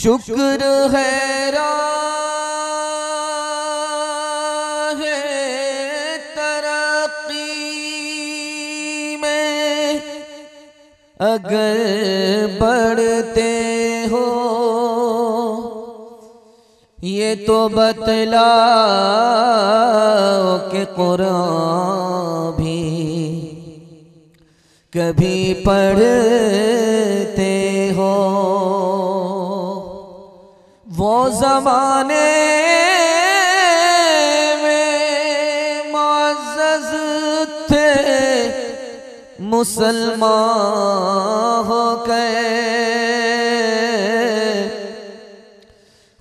शुक्र है राह तरक्की में अगर बढ़ते हो, ये तो बतलाओ कि कुरान भी कभी पढ़ते हो। वो ज़माने में मुअज़्ज़ज़ थे मुसलमान हो गए,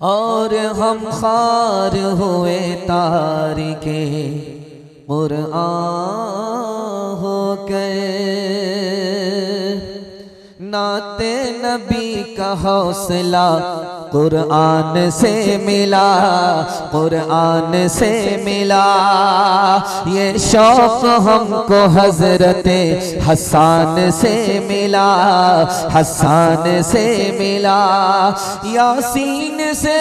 और हम खार हुए तारिके कुरान हो गए। नाते नबी का हौसला कुरान से मिला, कुरान से मिला। ये शौक हमको हजरते हसन से मिला, हसन से मिला। यासीन से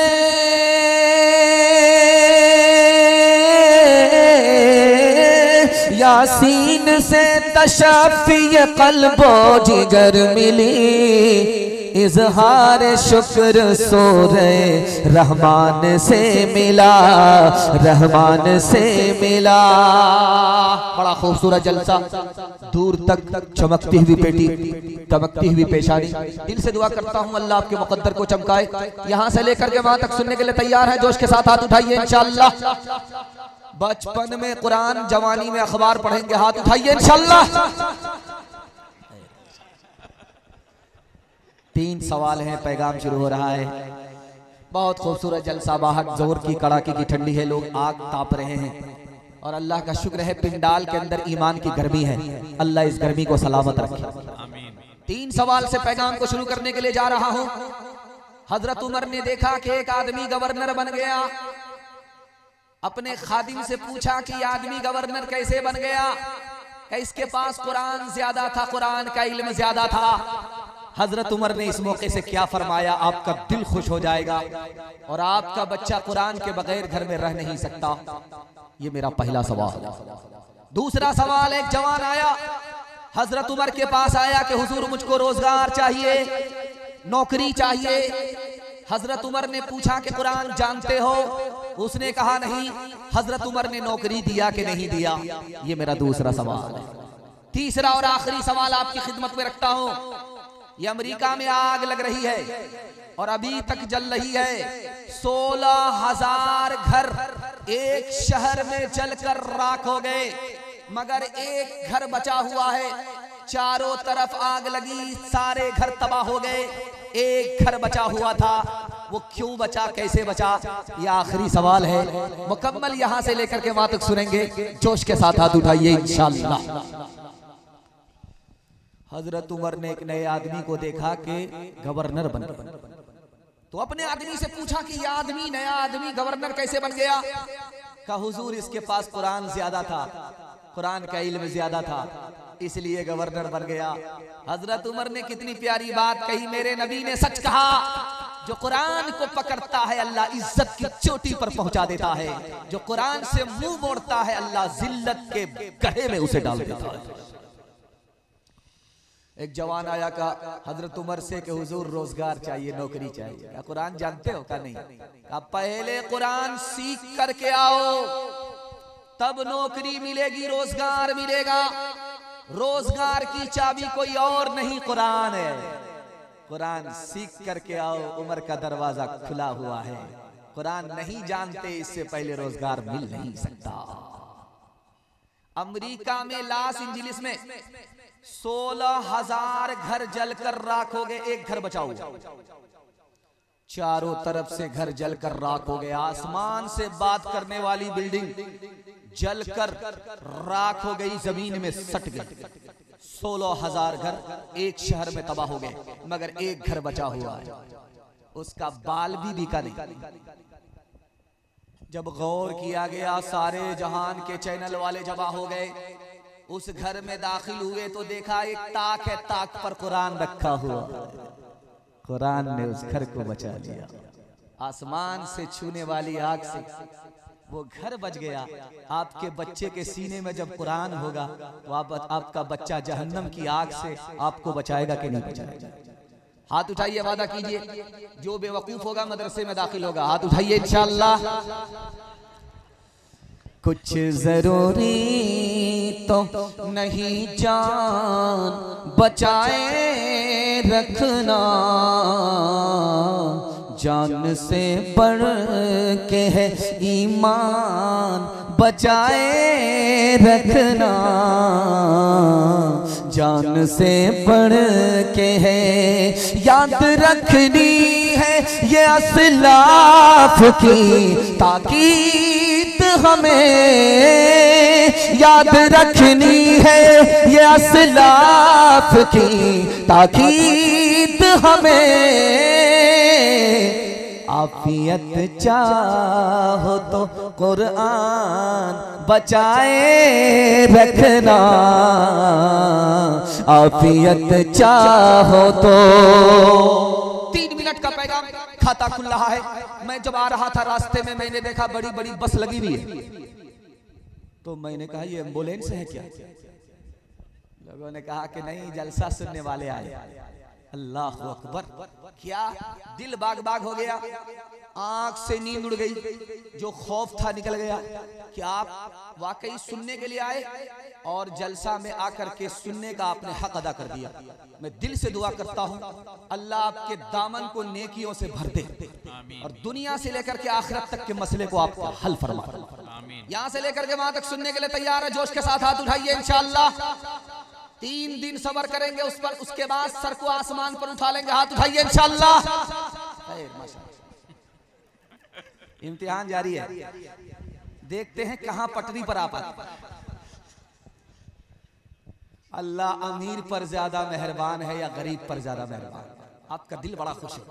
यासीन से तशफ़ी क़ल्बो जिगर मिली। इज़हार शुक्र सूरे रहमान से मिला, रहमान से मिला। बड़ा खूबसूरत जलसा, दूर तक चमकती हुई पेटी, चमकती हुई पेशानी। दिल से दुआ करता हूँ अल्लाह आपके मुक़द्दर को चमकाए। यहाँ से लेकर के वहाँ तक सुनने के लिए तैयार है? जोश के साथ हाथ उठाइए इंशाअल्लाह। बचपन में कुरान, जवानी में अखबार पढ़ेंगे, हाथ उठाइए इंशाअल्लाह। 3 सवाल हैं, पैगाम शुरू हो रहा है। बहुत खूबसूरत जलसा, बाहर जोर की कड़ाके की ठंडी है, लोग आग ताप रहे हैं और अल्लाह का शुक्र है पिंडाल के अंदर ईमान की गर्मी है। अल्लाह इस गर्मी को सलामत रखे। 3 सवाल से पैगाम को शुरू करने के लिए जा रहा हूं। हजरत उमर ने देखा कि एक आदमी गवर्नर बन गया। अपने खादिम से पूछा कि आदमी गवर्नर कैसे बन गया? कि इसके पास कुरान ज्यादा था, कुरान का इल्म ज्यादा था। हजरत उमर ने इस मौके से क्या फरमाया, आपका दिल खुश हो जाएगा। और आपका बच्चा कुरान के बगैर घर में रह नहीं सकता। ये मेरा पहला सवाल। दूसरा सवाल, एक जवान आया हजरत उमर के पास, आया कि हुजूर मुझको रोजगार चाहिए, नौकरी चाहिए। हजरत उमर ने पूछा कि कुरान जानते हो? उसने कहा नहीं। हजरत उमर ने नौकरी दिया कि नहीं दिया? ये मेरा दूसरा सवाल है। तीसरा और आखिरी सवाल आपकी खिदमत में रखता हूं। ये अमेरिका में आग लग रही है और अभी तक जल रही है। 16,000 घर एक शहर में जलकर राख हो गए, मगर एक घर बचा हुआ है। चारों तरफ आग लगी, सारे घर तबाह हो गए, एक घर बचा हुआ था। वो क्यों बचा, कैसे बचा? ये आखिरी सवाल है। मुकम्मल यहां से लेकर के वहां तक सुनेंगे। जोश के साथ हाथ उठाइए इंशाअल्लाह। हजरत उमर ने एक नए आदमी को देखा कि गवर्नर बन गया, तो अपने आदमी से पूछा कि यह आदमी, नया आदमी गवर्नर कैसे बन गया? कहा हुजूर इसके पास कुरान ज्यादा था, कुरान का इल्म ज्यादा था, इसलिए गवर्नर बन गया। हजरत उमर ने कितनी प्यारी बात कही। मेरे नबी ने सच कहा, जो कुरान को पकड़ता है अल्लाह इज्जत की चोटी पर पहुंचा देता है, जो कुरान से मुंह मोड़ता है अल्लाह जिल्लत के गड्ढे में उसे डाल देता है। एक जवान आया, कहा हजरत उमर से कि हुजूर रोजगार चाहिए, नौकरी चाहिए। क्या कुरान जानते हो? का नहीं। कहा पहले कुरान सीख करके आओ, तब नौकरी मिलेगी, रोजगार मिलेगा। रोजगार की चाबी कोई और नहीं, कुरान है। कुरान सीख करके आओ, उमर का दरवाजा खुला हुआ है। कुरान नहीं जानते, इससे पहले रोजगार मिल नहीं सकता। अमेरिका में लॉस एंजिल्स में 16,000 घर जलकर राख हो गए, एक घर बचा हुआ। चारों तरफ से घर जलकर राख हो गया। आसमान से बात करने वाली बिल्डिंग जलकर राख हो गई, जमीन में सट गई। 16,000 घर एक शहर में तबाह हो गए, मगर एक घर बचा हुआ है, उसका बाल भी बिका नहीं। जब गौर किया गया, सारे जहान के चैनल वाले जमा हो गए। उस घर में दाखिल हुए तो देखा एक ताक है, ताक पर कुरान रखा हुआ। कुरान ने उस घर को बचा लिया। आसमान से छूने वाली आग से वो घर बच गया। आपके बच्चे के सीने में जब कुरान होगा तो आपका बच्चा जहन्नम की आग से आपको बचाएगा कि नहीं बचाएगा? हाथ उठाइए, वादा कीजिए। जो बेवकूफ होगा मदरसे में दाखिल होगा, हाथ उठाइए इंशाअल्लाह। कुछ जरूरी तो नहीं जान बचाए रखना, जान से बढ़ के है ईमान बचाए रखना, जान से बढ़ के है याद रखनी है ये असलाफ की ताकीद हमें, याद रखनी है ये असलाफ की ताकीद हमें। आफियत चाहो तो कुरान बचाए रखना, आफियत चाहो तो। 3 मिनट का पैगाम, खाता खुल रहा है। मैं जब आ रहा था रास्ते में मैंने देखा बड़ी बड़ी बस लगी हुई है, तो मैंने कहा ये एम्बुलेंस है क्या? लोगों ने कहा कि नहीं, जलसा सुनने वाले आए। अल्लाह अकबर, क्या दिल बाग बाग हो गया, आंख से नींद उड़ गई, जो खौफ था निकल गया कि आप वाकई सुनने के लिए आए और जलसा में आकर के सुनने का आपने हक अदा कर दिया। मैं दिल से दुआ करता हूं अल्लाह आपके दामन को नेकियों से भर दे और दुनिया से लेकर के आखिरत तक के मसले को आपको हल फरमा। यहां से लेकर के वहां तक सुनने के लिए तैयार है? जोश के साथ हाथ उठाइए इंशाअल्लाह। 3 दिन सबर करेंगे उस पर, उसके बाद सर को आसमान पर उठा लेंगे। हाथ उठाइए इंशाअल्लाह। इम्तिहान जारी है, देखते हैं कहां पटरी पर आप आते। अल्लाह अमीर पर ज्यादा मेहरबान है या गरीब पर ज्यादा मेहरबान? आपका दिल बड़ा खुश है।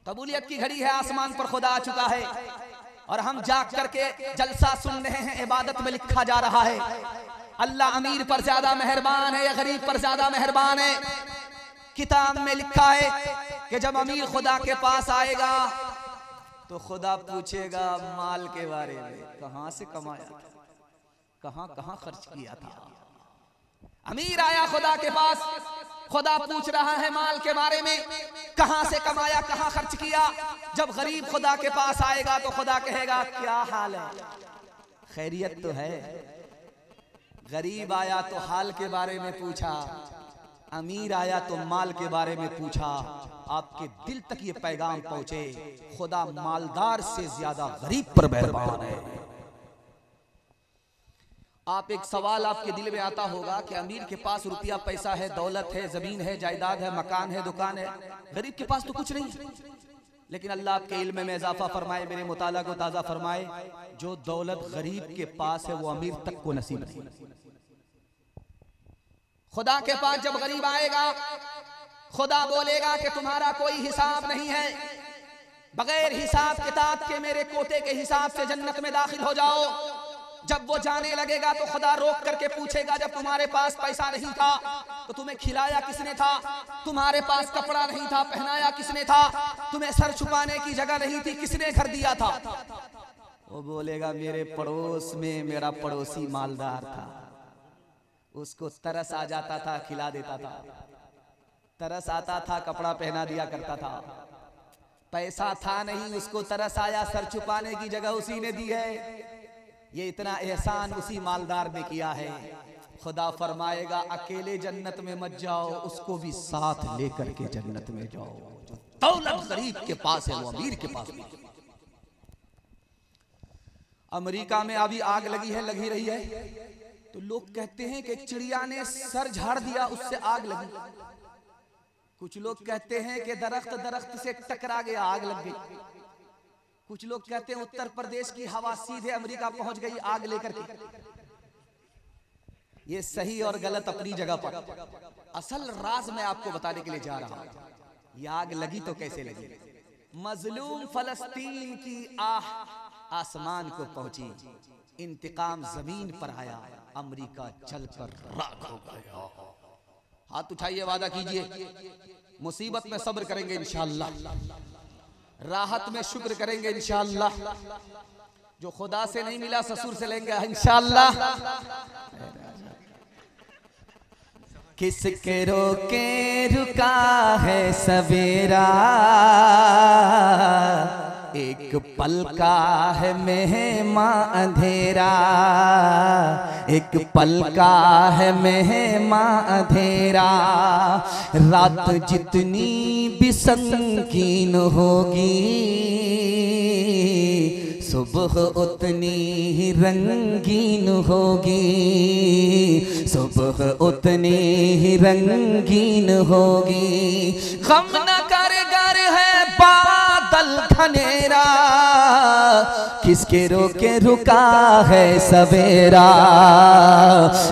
कबूलियत की घड़ी है, आसमान पर खुदा आ चुका है और हम जाग करके जलसा सुन रहे हैं। इबादत में लिखा जा रहा है अल्लाह अमीर पर ज्यादा मेहरबान है या गरीब पर ज्यादा मेहरबान है। किताब में लिखा है कि जब अमीर खुदा के पास आएगा तो खुदा पूछेगा माल के बारे में, कहां से कमाया था, कहां कहां खर्च किया था। अमीर आया खुदा के पास, खुदा पूछ रहा है माल के बारे में, कहां से कमाया, कहां खर्च किया। जब गरीब खुदा के पास आएगा तो खुदा कहेगा क्या हाल है, खैरियत तो है। गरीब आया तो हाल के बारे में पूछा, अमीर आया तो माल के बारे में पूछा। आपके दिल तक ये पैगाम पहुंचे, खुदा मालदार से ज्यादा गरीब पर मेहरबान है। आप एक सवाल आपके दिल में आता होगा कि अमीर के पास रुपया पैसा है, दौलत है, जमीन है, जायदाद है, मकान है, दुकान है, गरीब के पास तो कुछ नहीं। लेकिन अल्लाह आपके इल्म में इजाफा फरमाए, मेरे मुताला को ताज़ा फरमाए, जो दौलत गरीब के पास है वो अमीर तक को नसीब नहीं। खुदा के पास जब गरीब आएगा खुदा बोलेगा कि तुम्हारा कोई हिसाब नहीं है, बगैर हिसाब किताब के मेरे कोटे के हिसाब से जन्नत में दाखिल हो जाओ। जब वो जाने लगेगा तो खुदा रोक करके पूछेगा, जब तुम्हारे पास पैसा नहीं था तो तुम्हें खिलाया किसने था, तुम्हारे पास कपड़ा नहीं था पहनाया किसने था, तुम्हें सर छुपाने की जगह नहीं थी किसने घर दिया था। वो बोलेगा मेरे पड़ोस में मेरा पड़ोसी मालदार था, उसको तरस आ जाता था खिला देता था, तरस आता था कपड़ा पहना दिया करता था, पैसा था नहीं उसको तरस आया सर छुपाने की जगह उसी ने दी है, ये इतना एहसान उसी मालदार ने किया है। खुदा फरमाएगा अकेले जन्नत में मत जाओ, उसको भी साथ लेकर के जन्नत में जाओ। दौलत गरीब के पास है वो अमीर के पास नहीं। अमेरिका में अभी आग लगी है, लगी रही है, तो लोग कहते हैं कि चिड़िया ने सर झाड़ दिया उससे आग लगी। कुछ लोग कहते हैं कि दरख्त से टकरा गया आग लग गई। कुछ लोग कहते हैं उत्तर प्रदेश की हवा सीधे अमेरिका पहुंच गई आग लेकर के। ये सही और गलत अपनी जगह पर। असल राज मैं आपको बताने के लिए जा रहा हूं। ये आग लगी तो कैसे लगी। मजलूम फलस्तीन की आह आसमान को पहुंची, इंतकाम जमीन पर आया, अमेरिका जलकर राख हो गया। हाथ उठाइए, वादा कीजिए मुसीबत में सब्र करेंगे इंशाअल्लाह, राहत में शुक्र करेंगे इंशाअल्लाह, जो खुदा से नहीं मिला ससुर से लेंगे इंशाअल्लाह। किसके रोके रुका है सवेरा, एक पल का है मेहमा अंधेरा, एक पल का है मेहमा अंधेरा। रात जितनी भी संगीन होगी, सुबह उतनी ही रंगीन होगी, सुबह उतनी ही रंगीन होगी। गम न कर गर है बादल घनेरा, किसके रोके रुका है सवेरा,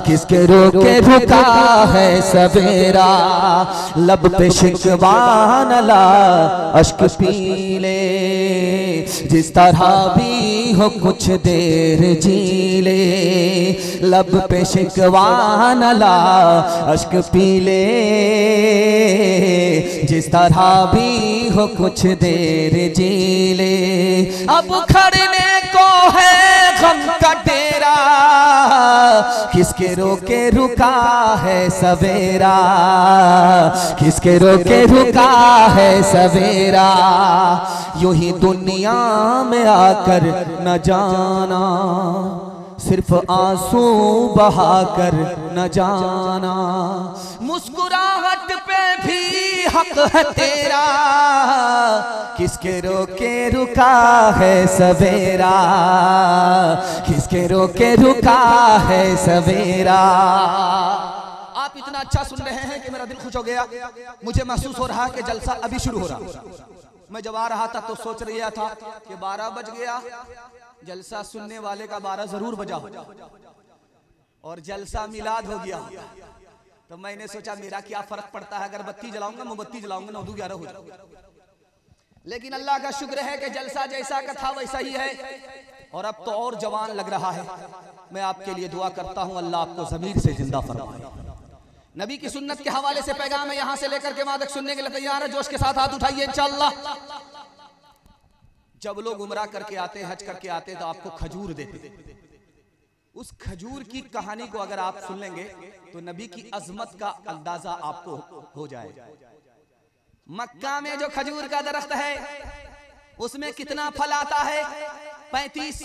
किसके रोके रुका है सवेरा। लब पे शिकवा न ला अश्क पी ले, जिस तरह भी हो कुछ देर जी ले। लब पे शिकवा न ला अश्क पी ले, जिस तरह भी हो कुछ देर जी ले। अब खड़ने को है गम का डेरा, किसके रोके रुका है सवेरा, किसके रोके रुका है सवेरा। यूं ही दुनिया में आकर न जाना, सिर्फ आंसू बहाकर न जाना। मुस्कुराहट पे भी हक है तेरा, किसके रोके रुका है सवेरा, किसके रोके रुका है सवेरा। आप इतना अच्छा सुन रहे हैं कि मेरा दिल खुश हो गया। मुझे महसूस हो रहा है कि जलसा अभी शुरू हो रहा। मैं जब आ रहा था तो सोच रहा था कि 12 बज गया, जलसा सुनने वाले का 12 जरूर बजा और जलसा मिलाद हो गया। तो मैंने सोचा मेरा क्या फर्क पड़ता है, अगर बत्ती जलाऊंगा मोमबत्ती जलाऊंगा 9 11 हो जाऊंगा। लेकिन अल्लाह का शुक्र है कि जलसा जैसा का था वैसा ही है, और अब तो और जवान लग रहा है। मैं आपके लिए दुआ करता हूं, अल्लाह आपको ज़मीर से जिंदा फरमाए। नबी की सुन्नत के हवाले से पैगाम है, यहां से लेकर के वहां तक सुनने के लिए तैयार है? जोश के साथ हाथ उठाइए इंशाअल्लाह। जब लोग उमरा करके आते, हज करके आते, तो आपको खजूर देते। उस खजूर की कहानी को अगर आप सुन लेंगे तो नबी की अजमत का अंदाजा आपको हो जाएगा। मक्का में जो खजूर का दरख्त है उसमें कितना फल आता है? 35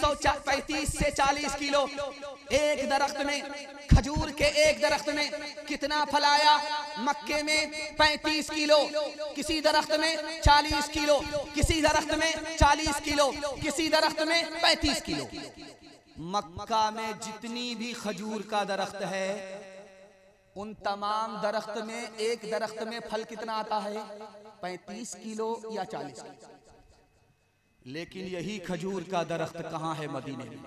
से 40 किलो। एक दरख्त में, खजूर के एक दरख्त में कितना फल आया? मक्के में 35 किलो, किसी दरख्त में 40 किलो, किसी दरख्त में 40 किलो, किसी दरख्त में 35 किलो। मक्का में जितनी भी खजूर का दरख्त है, उन तमाम दरख्त में एक दरख्त में फल कितना आता है? 35 किलो या 40 किलो। लेकिन यही खजूर का दरख्त कहाँ है? मदीने में।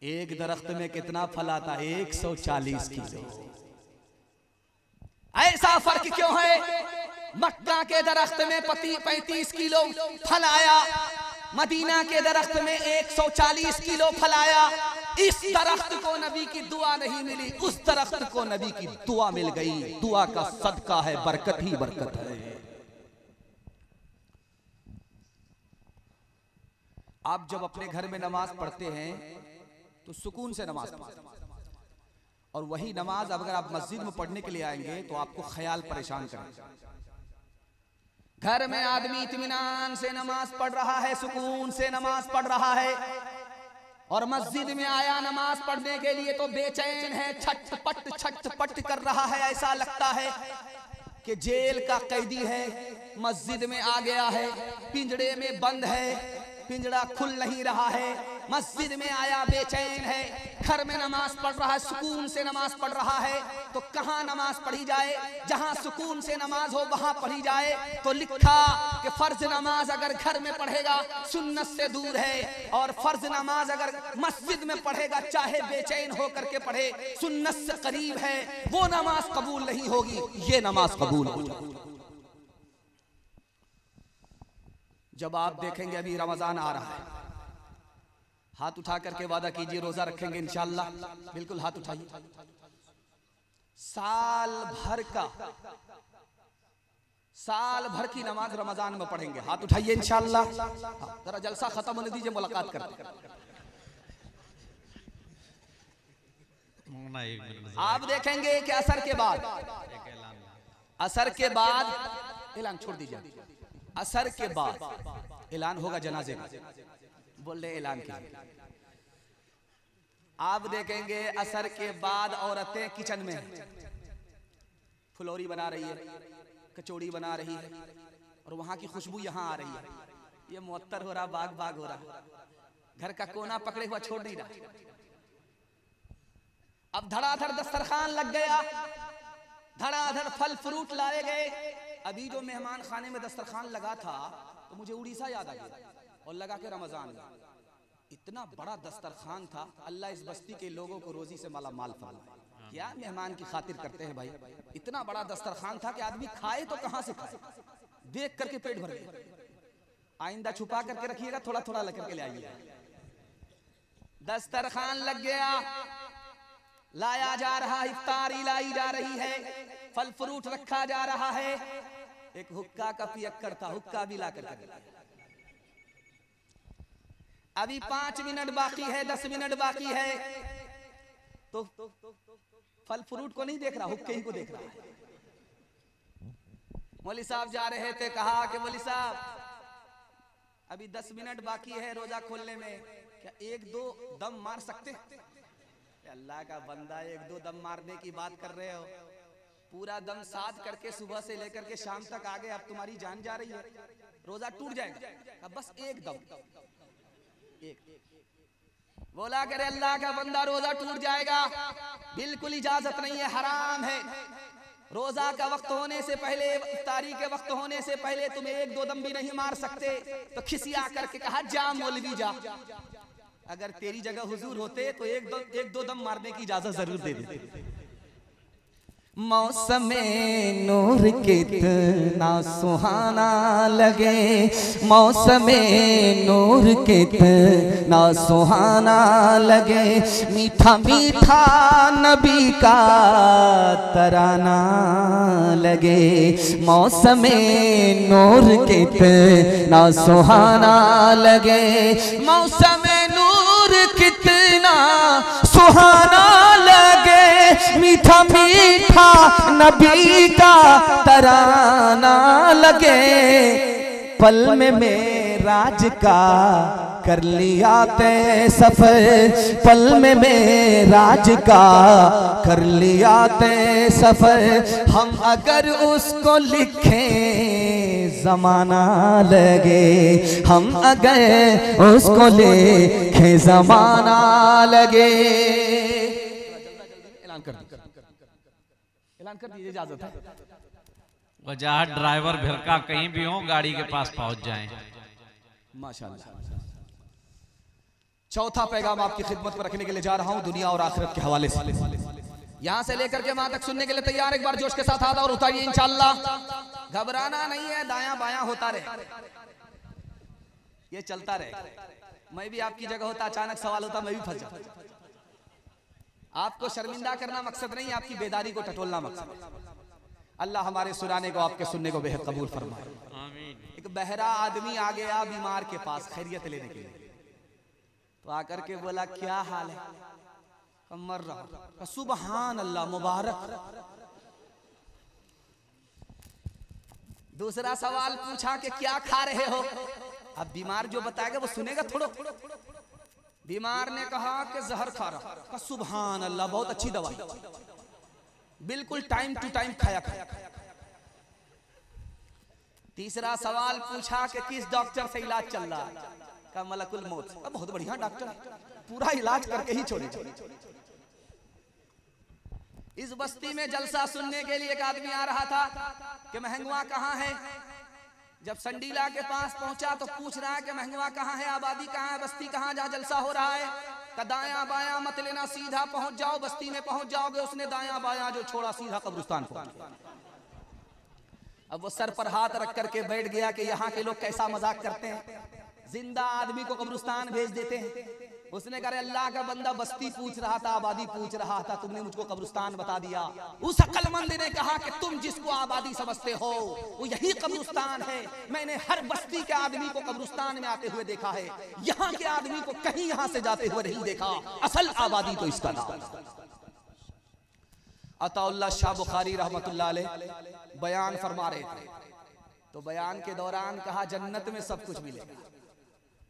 एक दरख्त में कितना फल आता है? 140 किलो। ऐसा फर्क क्यों है? मक्का के दरख्त में 35 किलो फल आया, मदीना के दरख्त में 140 किलो फल आया। इस दरख्त को नबी की दुआ नहीं मिली, उस दरख्त को नबी की दुआ मिल गई। दुआ का सदका है, बरकत ही बरकत है। आप जब अपने घर में नमाज पढ़ते हैं तो सुकून से नमाज पढ़ते हैं, और वही नमाज अगर आप मस्जिद में पढ़ने के लिए आएंगे तो आपको ख्याल परेशान करेगा। घर में आदमी इत्मीनान से नमाज पढ़ रहा है, सुकून से नमाज पढ़ रहा है, और मस्जिद में आया नमाज पढ़ने के लिए तो बेचैन है, छटपट कर रहा है। ऐसा लगता है कि जेल का कैदी है, मस्जिद में आ गया है, पिंजड़े में बंद है, पिंजड़ा खुल नहीं रहा है, मस्जिद में आया बेचैन है, घर में नमाज पढ़ रहा है, सुकून से नमाज पढ़ रहा है। तो कहाँ नमाज पढ़ी जाए? जहाँ सुकून से नमाज हो वहाँ पढ़ी जाए। तो लिखा कि फर्ज नमाज अगर घर में पढ़ेगा सुन्नत से दूर है, और फर्ज नमाज अगर मस्जिद में पढ़ेगा चाहे बेचैन हो करके पढ़े सुन्नत से करीब है, वो नमाज कबूल नहीं होगी, ये नमाज कबूल होगी। जब आप देखेंगे अभी रमजान आ रहा है, हाथ उठा करके वादा कीजिए रोजा रखेंगे इंशाअल्लाह। बिल्कुल हाथ उठाइए। साल भर की नमाज रमजान में पढ़ेंगे। हाथ उठाइए इंशाअल्लाह। जरा जलसा खत्म होने दीजिए, मुलाकात करते हैं। आप देखेंगे कि असर के बाद ऐलान छोड़ दीजिए, असर के बाद ऐलान होगा जनाजे का। बोल रहे ऐलान के, आप देखेंगे असर के बाद औरतें किचन में फुलौरी बना रही है, कचौड़ी बना रही है, और वहां की खुशबू यहाँ आ रही है। ये मुअत्तर हो रहा, बाग बाग हो रहा, घर का कोना पकड़े हुआ छोड़ नहीं रहा। अब धड़ाधड़ दस्तरखान लग गया, धड़ाधड़ फल फ्रूट लाए गए। अभी जो मेहमान खाने में दस्तरखान लगा था तो मुझे उड़ीसा याद आ गया, और लगा के रमजान में इतना बड़ा दस्तरखान था। अल्लाह इस बस्ती के लोगों को रोजी से माला माल फरमाए। क्या मेहमान की खातिर करते हैं भाई। इतना बड़ा दस्तरखान था कि आदमी खाए तो कहां से खाए, देख करके पेट भर गया। आइंदा छुपा करके रखिएगा, थोड़ा थोड़ा लेकर के ले आइएगा। दस्तरखान लग गया, लाया जा रहा, इफ्तारी लाई जा रही है, फल फ्रूट रखा जा रहा है। एक हुक्का का पियक्कड़ था, हुक्का भी ला करके। अभी 5 मिनट बाकी है, 10 मिनट बाकी है, तो फल फ्रूट को नहीं देख रहा, हुक्के ही को देख रहा है। मौलवी साहब जा रहे थे, कहा कि मौलवी साहब अभी 10 मिनट बाकी है रोजा खोलने में, क्या 1-2 दम मार सकते? अल्लाह का बंदा, 1-2 दम मारने की बात कर रहे हो? पूरा दम साध करके सुबह से लेकर के शाम तक आ गए, अब तुम्हारी जान जा रही है, रोजा टूट जाएगा। अब बस 1 दम, बोला करे अल्लाह का बंदा रोजा टूट जाएगा, बिल्कुल इजाजत नहीं है, हराम है। रोजा का वक्त होने से पहले, इफ्तारी के वक्त होने से पहले तुम 1-2 दम भी नहीं मार सकते। तो खिसिया करके कहा, जा मौलवी जा, अगर तेरी जगह हुजूर होते तो 1-2 दम मारने की इजाजत जरूर दे देते। मौसमे नूर कितना सुहाना लगे, मौसमे नूर कितना सुहाना लगे, मीठा मीठा नबी का तराना लगे। मौसमे नूर कितना सुहाना लगे, मौसमे नूर कितना सुहाना लगे, मीठा मीठा नबी का तराना लगे। पल में मेराज का कर लिया ते सफर, पल में मेराज का कर लिया ते सफर। हम अगर उसको लिखें जमाना लगे, हम अगर उसको लिखें जमाना लगे। ऐलान कर दीजिए, इजाजत है। वजह ड्राइवर भिरका कहीं भी हो, गाड़ी के पास पहुंच जाएं। माशाअल्लाह। चौथा पैगाम आपकी खिदमत पर रखने के लिए जा रहा हूं, दुनिया और आखिरत के हवाले से। यहां से लेकर के वहां तक सुनने के लिए तैयार? एक बार जोश के साथ हाथ और उठाइए इंशाअल्लाह। घबराना नहीं है, दायां बायां होता रहे, ये चलता रहे। मैं भी आपकी जगह होता, अचानक सवाल होता, मैं भी फंस जाता। आपको शर्मिंदा करना मकसद नहीं, आपकी बेदारी को टटोलना मकसद। अल्लाह हमारे सुनाने को, आपके सुनने को बेहद कबूल फरमाए। एक बहरा आदमी आ गया बीमार के पास खैरियत लेने के लिए, तो आकर के बोला, क्या हाल है? मर रहा। सुबहान अल्लाह, मुबारक। दूसरा सवाल पूछा कि क्या खा रहे हो? अब बीमार जो बताएगा वो सुनेगा थोड़ा। बीमार ने कहा कि जहर खा रहा। सुबहान अल्लाह, बहुत अच्छी दवाई, बिल्कुल टाइम टू टाइम खाया। तीसरा सवाल पूछा कि किस डॉक्टर से इलाज चल रहा है? का मलकुल मौत। बहुत बढ़िया डॉक्टर, पूरा इलाज करके ही छोड़े। इस बस्ती में जलसा सुनने के लिए एक आदमी आ रहा था कि महंगवा कहाँ है। जब संडीला के पास पहुंचा तो पूछ रहा है कि महंगवा कहाँ है, आबादी कहाँ है, बस्ती कहाँ, जहाँ जलसा हो रहा है? दायां बायां मत लेना, सीधा पहुंच जाओ, बस्ती में पहुंच जाओगे। उसने दायां बायां जो छोड़ा, सीधा कब्रिस्तान पहुंच गया। अब वो सर पर हाथ रख करके बैठ गया कि यहाँ के लोग कैसा मजाक करते हैं, जिंदा आदमी को कब्रिस्तान भेज देते हैं। उसने कहा अल्लाह का बंदा बस्ती पूछ रहा था, आबादी पूछ रहा था, तुमने मुझको कब्रिस्तान बता दिया। उस अक्लमंद ने कहा कि तुम जिसको आबादी समझते हो वो यही कब्रिस्तान है। मैंने हर बस्ती के आदमी को कब्रिस्तान में आते हुए देखा है, यहाँ के आदमी को कहीं यहाँ से जाते हुए नहीं देखा। असल आबादी तो इसका नाम। अताउल्लाह शाह बुखारी रहमतुल्लाह अलैह बयान फरमा रहे थे, तो बयान के दौरान कहा जन्नत में सब कुछ मिलेगा।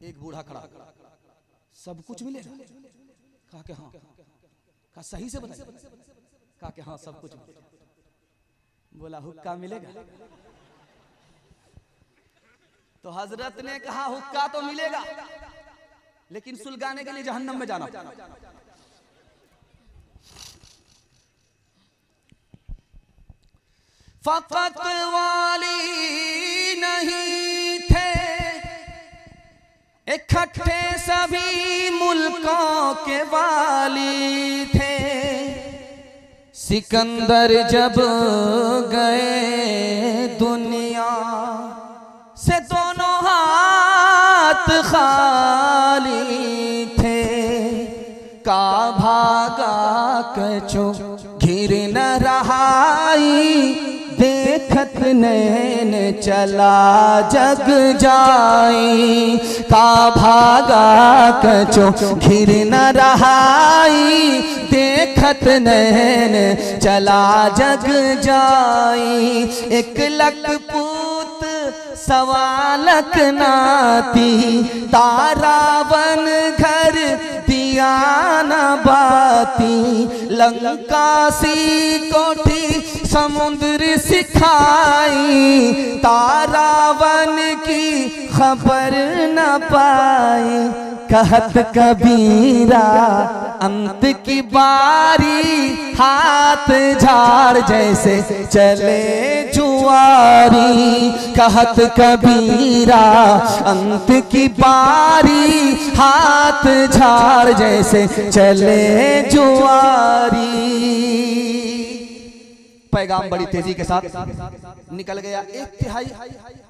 एक बूढ़ा खड़ा, सब कुछ मिलेगा? कहा कि हाँ। कहा सही से बताइए। कहा कि हाँ सब कुछ मिलेगा। बोला हुक्का मिलेगा? तो हजरत ने कहा हुक्का तो मिलेगा, लेकिन सुलगाने के लिए जहन्नम में जाना। फकत वाली नहीं थे, इकट्ठे सभी मुल्कों के वाली थे। सिकंदर जब गए दुनिया से दोनों हाथ खाली थे। का भागा कचो घिर न रहाई, देखत नैन चला जग जाई। का भागा कचो घिर न रहाई, देखत नैन चला जग जाई। एक लक पूत सवालक नाती, तारावन घर दिया न बाती। लंका सी कोठी समुद्र सिखाई, तारावन की खबर न पाई। कहत कबीरा अंत की बारी, हाथ झाड़ जैसे चले जुआरी। कहत कबीरा अंत की बारी, हाथ झाड़ जैसे चले जुआरी। पैगाम बड़ी तेजी के साथ निकल गया। एक तिहाई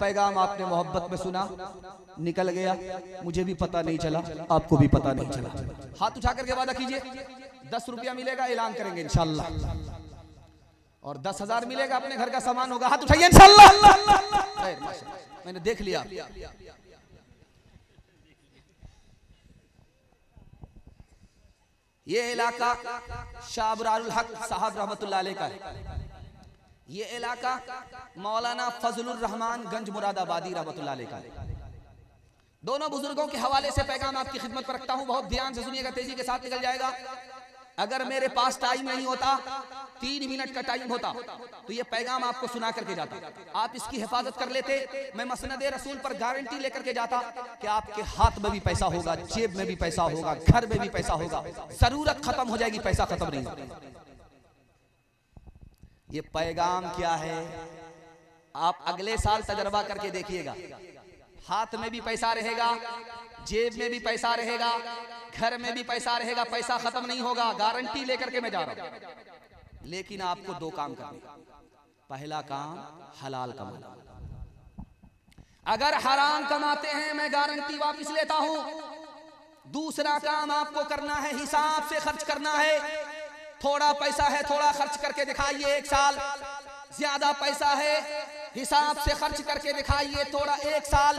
पैगाम आपने मोहब्बत में सुना, निकल गया। मुझे भी पता नहीं चला, आपको भी पता नहीं चला। हाथ उठा करके वादा कीजिए 10 रुपया मिलेगा, ऐलान करेंगे इंशाल्लाह। और 10,000 मिलेगा, अपने घर का सामान होगा। हाथ उठाइए इंशाल्लाह। मैंने देख लिया। ये इलाका शाह अबरारुल हक साहब रहमतुल्लाह अलैह का है। ये इलाका मौलाना फजलुर रहमान गंज मुरादाबादी रहमतुल्लाह अलैह का है। दोनों बुजुर्गों के हवाले से पैगाम आपकी खिदमत पर रखता हूं, बहुत ध्यान से सुनिएगा, तेजी के साथ निकल जाएगा। अगर मेरे पास टाइम नहीं होता, 3 मिनट का टाइम होता, तो ये पैगाम आपको सुना करके जाता। आप इसकी हिफाजत कर लेते। मैं मसनदे रसूल पर गारंटी लेकर के जाता कि आपके हाथ में भी पैसा होगा, जेब में भी पैसा होगा, घर में भी पैसा होगा। जरूरत खत्म हो जाएगी, पैसा खत्म नहीं होगा। ये पैगाम क्या है, आप अगले साल तजर्बा करके देखिएगा। हाथ में भी पैसा रहेगा, जेब में भी पैसा रहेगा, घर में भी पैसा रहेगा, पैसा खत्म नहीं होगा। गारंटी लेकर के मैं जा रहा हूं। लेकिन आपको 2 काम करने। पहला काम हलाल कमाना। अगर हराम कमाते हैं, मैं गारंटी वापस लेता हूं। दूसरा काम आपको करना है, हिसाब से खर्च करना है। थोड़ा पैसा है, थोड़ा खर्च करके दिखाइए 1 साल। ज्यादा पैसा है, हिसाब से खर्च करके दिखाइए थोड़ा 1 साल।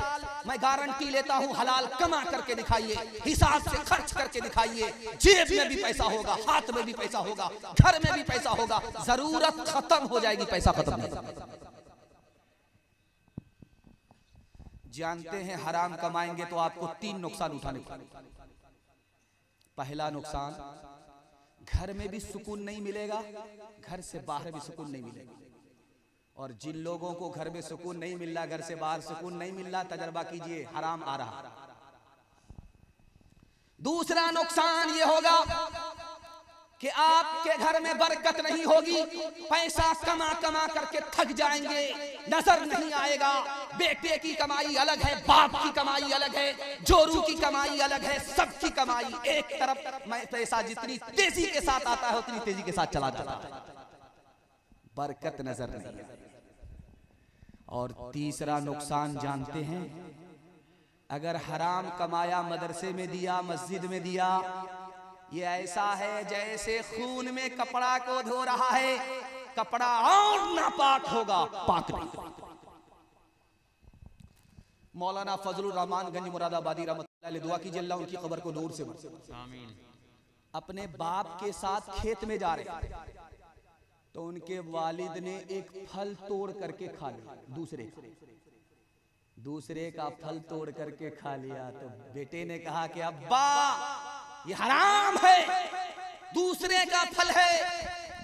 मैं गारंटी लेता हूं, हलाल कमा करके दिखाइए, हिसाब से खर्च करके दिखाइए। जेब में भी पैसा होगा, हाथ में भी पैसा होगा, घर में भी पैसा होगा। जरूरत खत्म हो जाएगी, पैसा खत्म नहीं। जानते हैं हराम कमाएंगे तो आपको 3 नुकसान उठाने पड़ेंगे। पहला नुकसान, घर में भी सुकून नहीं मिलेगा, घर से बाहर भी सुकून नहीं मिलेगा। और जिन लोगों को घर में सुकून नहीं मिल रहा, घर से बाहर सुकून नहीं मिल रहा, तजर्बा कीजिए, हराम आ रहा। दूसरा नुकसान ये होगा कि आपके घर में बरकत नहीं होगी। पैसा कमा कमा करके थक जाएंगे, नजर नहीं आएगा। बेटे की कमाई अलग है, बाप की कमाई अलग है, जोरू की कमाई अलग है, सबकी कमाई एक तरफ। मैं पैसा जितनी तेजी के साथ आता है उतनी तेजी के साथ चला जाता है, बरकत नजर नहीं। और तीसरा नुकसान जानते हैं, अगर हराम कमाया मदरसे में दिया, मस्जिद में दिया, ये ऐसा है जैसे खून में कपड़ा को धो रहा है, कपड़ा और नापाक होगा, पाक नहीं। मौलाना फजलुर रहमान गंज मुरादाबादी रहमतुल्लाह अलैह, दुआ कीजिए अल्लाह उनकी कब्र को नूर से भरे। आमीन। अपने बाप के साथ खेत में जा रहे तो उनके वालिद ने एक फल तोड़ करके खा लिया, दूसरे का फल तोड़ करके खा लिया। तो बेटे ने कहा कि अब्बा ये हराम है, दूसरे का फल है,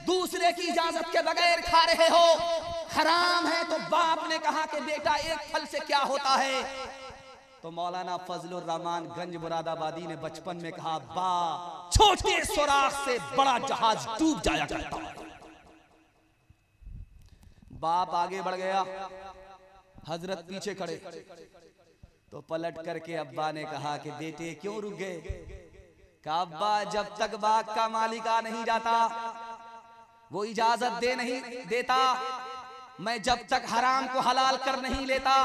दूसरे की इजाजत के बगैर खा रहे हो, हराम है। तो बाप ने कहा कि बेटा एक फल से क्या होता है? तो मौलाना फजलुर रहमान गंज मुरादाबादी ने बचपन में कहा, अब्बा छोटे सुराख से बड़ा जहाज डूब जाया करता है। बाप आगे बढ़ गया, हजरत पीछे खड़े, तो पलट करके अब्बा ने कहा कि बेटे क्यों रुक गए? कहा अब्बा जब तक बाग का मालिका नहीं जाता, वो इजाजत नहीं देता, मैं जब तक हराम को हलाल कर नहीं लेता,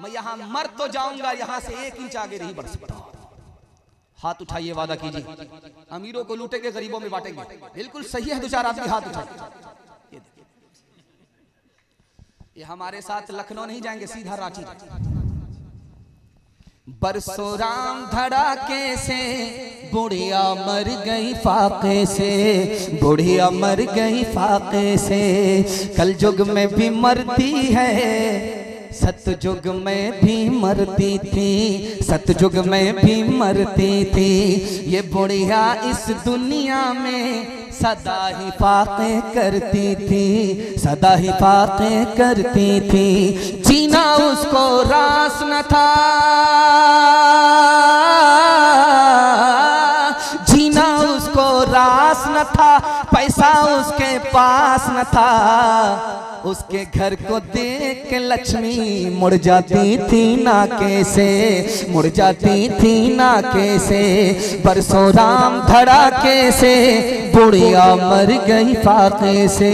मैं यहां मर तो जाऊंगा, यहां से 1 इंच आगे नहीं बढ़ सकता। हाथ उठाइए, वादा कीजिए, अमीरों को लूटेंगे, गरीबों में बांटेंगे। बिल्कुल सही है, 2-4 आदमी हाथ उठाइए। ये हमारे साथ लखनऊ नहीं जाएंगे, सीधा रांची। बरसों राम धड़ाके से बुढ़िया मर गई फाके से, बुढ़िया मर गई फाके से, कल युग में भी मरती है, सतयुग में भी मरती थी, सतयुग में भी मरती थी। ये बुढ़िया इस दुनिया में सदा ही फाके करती थी, सदा ही फाके करती थी। जीना उसको रास न था, जीना उसको रास न था, पैसा उसके पास न था, उसके घर को देख के लक्ष्मी मुड़ जाती थी नाके से, मुड़ जाती थी नाके से। बरसों राम धड़ाके से बुढ़िया मर गई फाके से,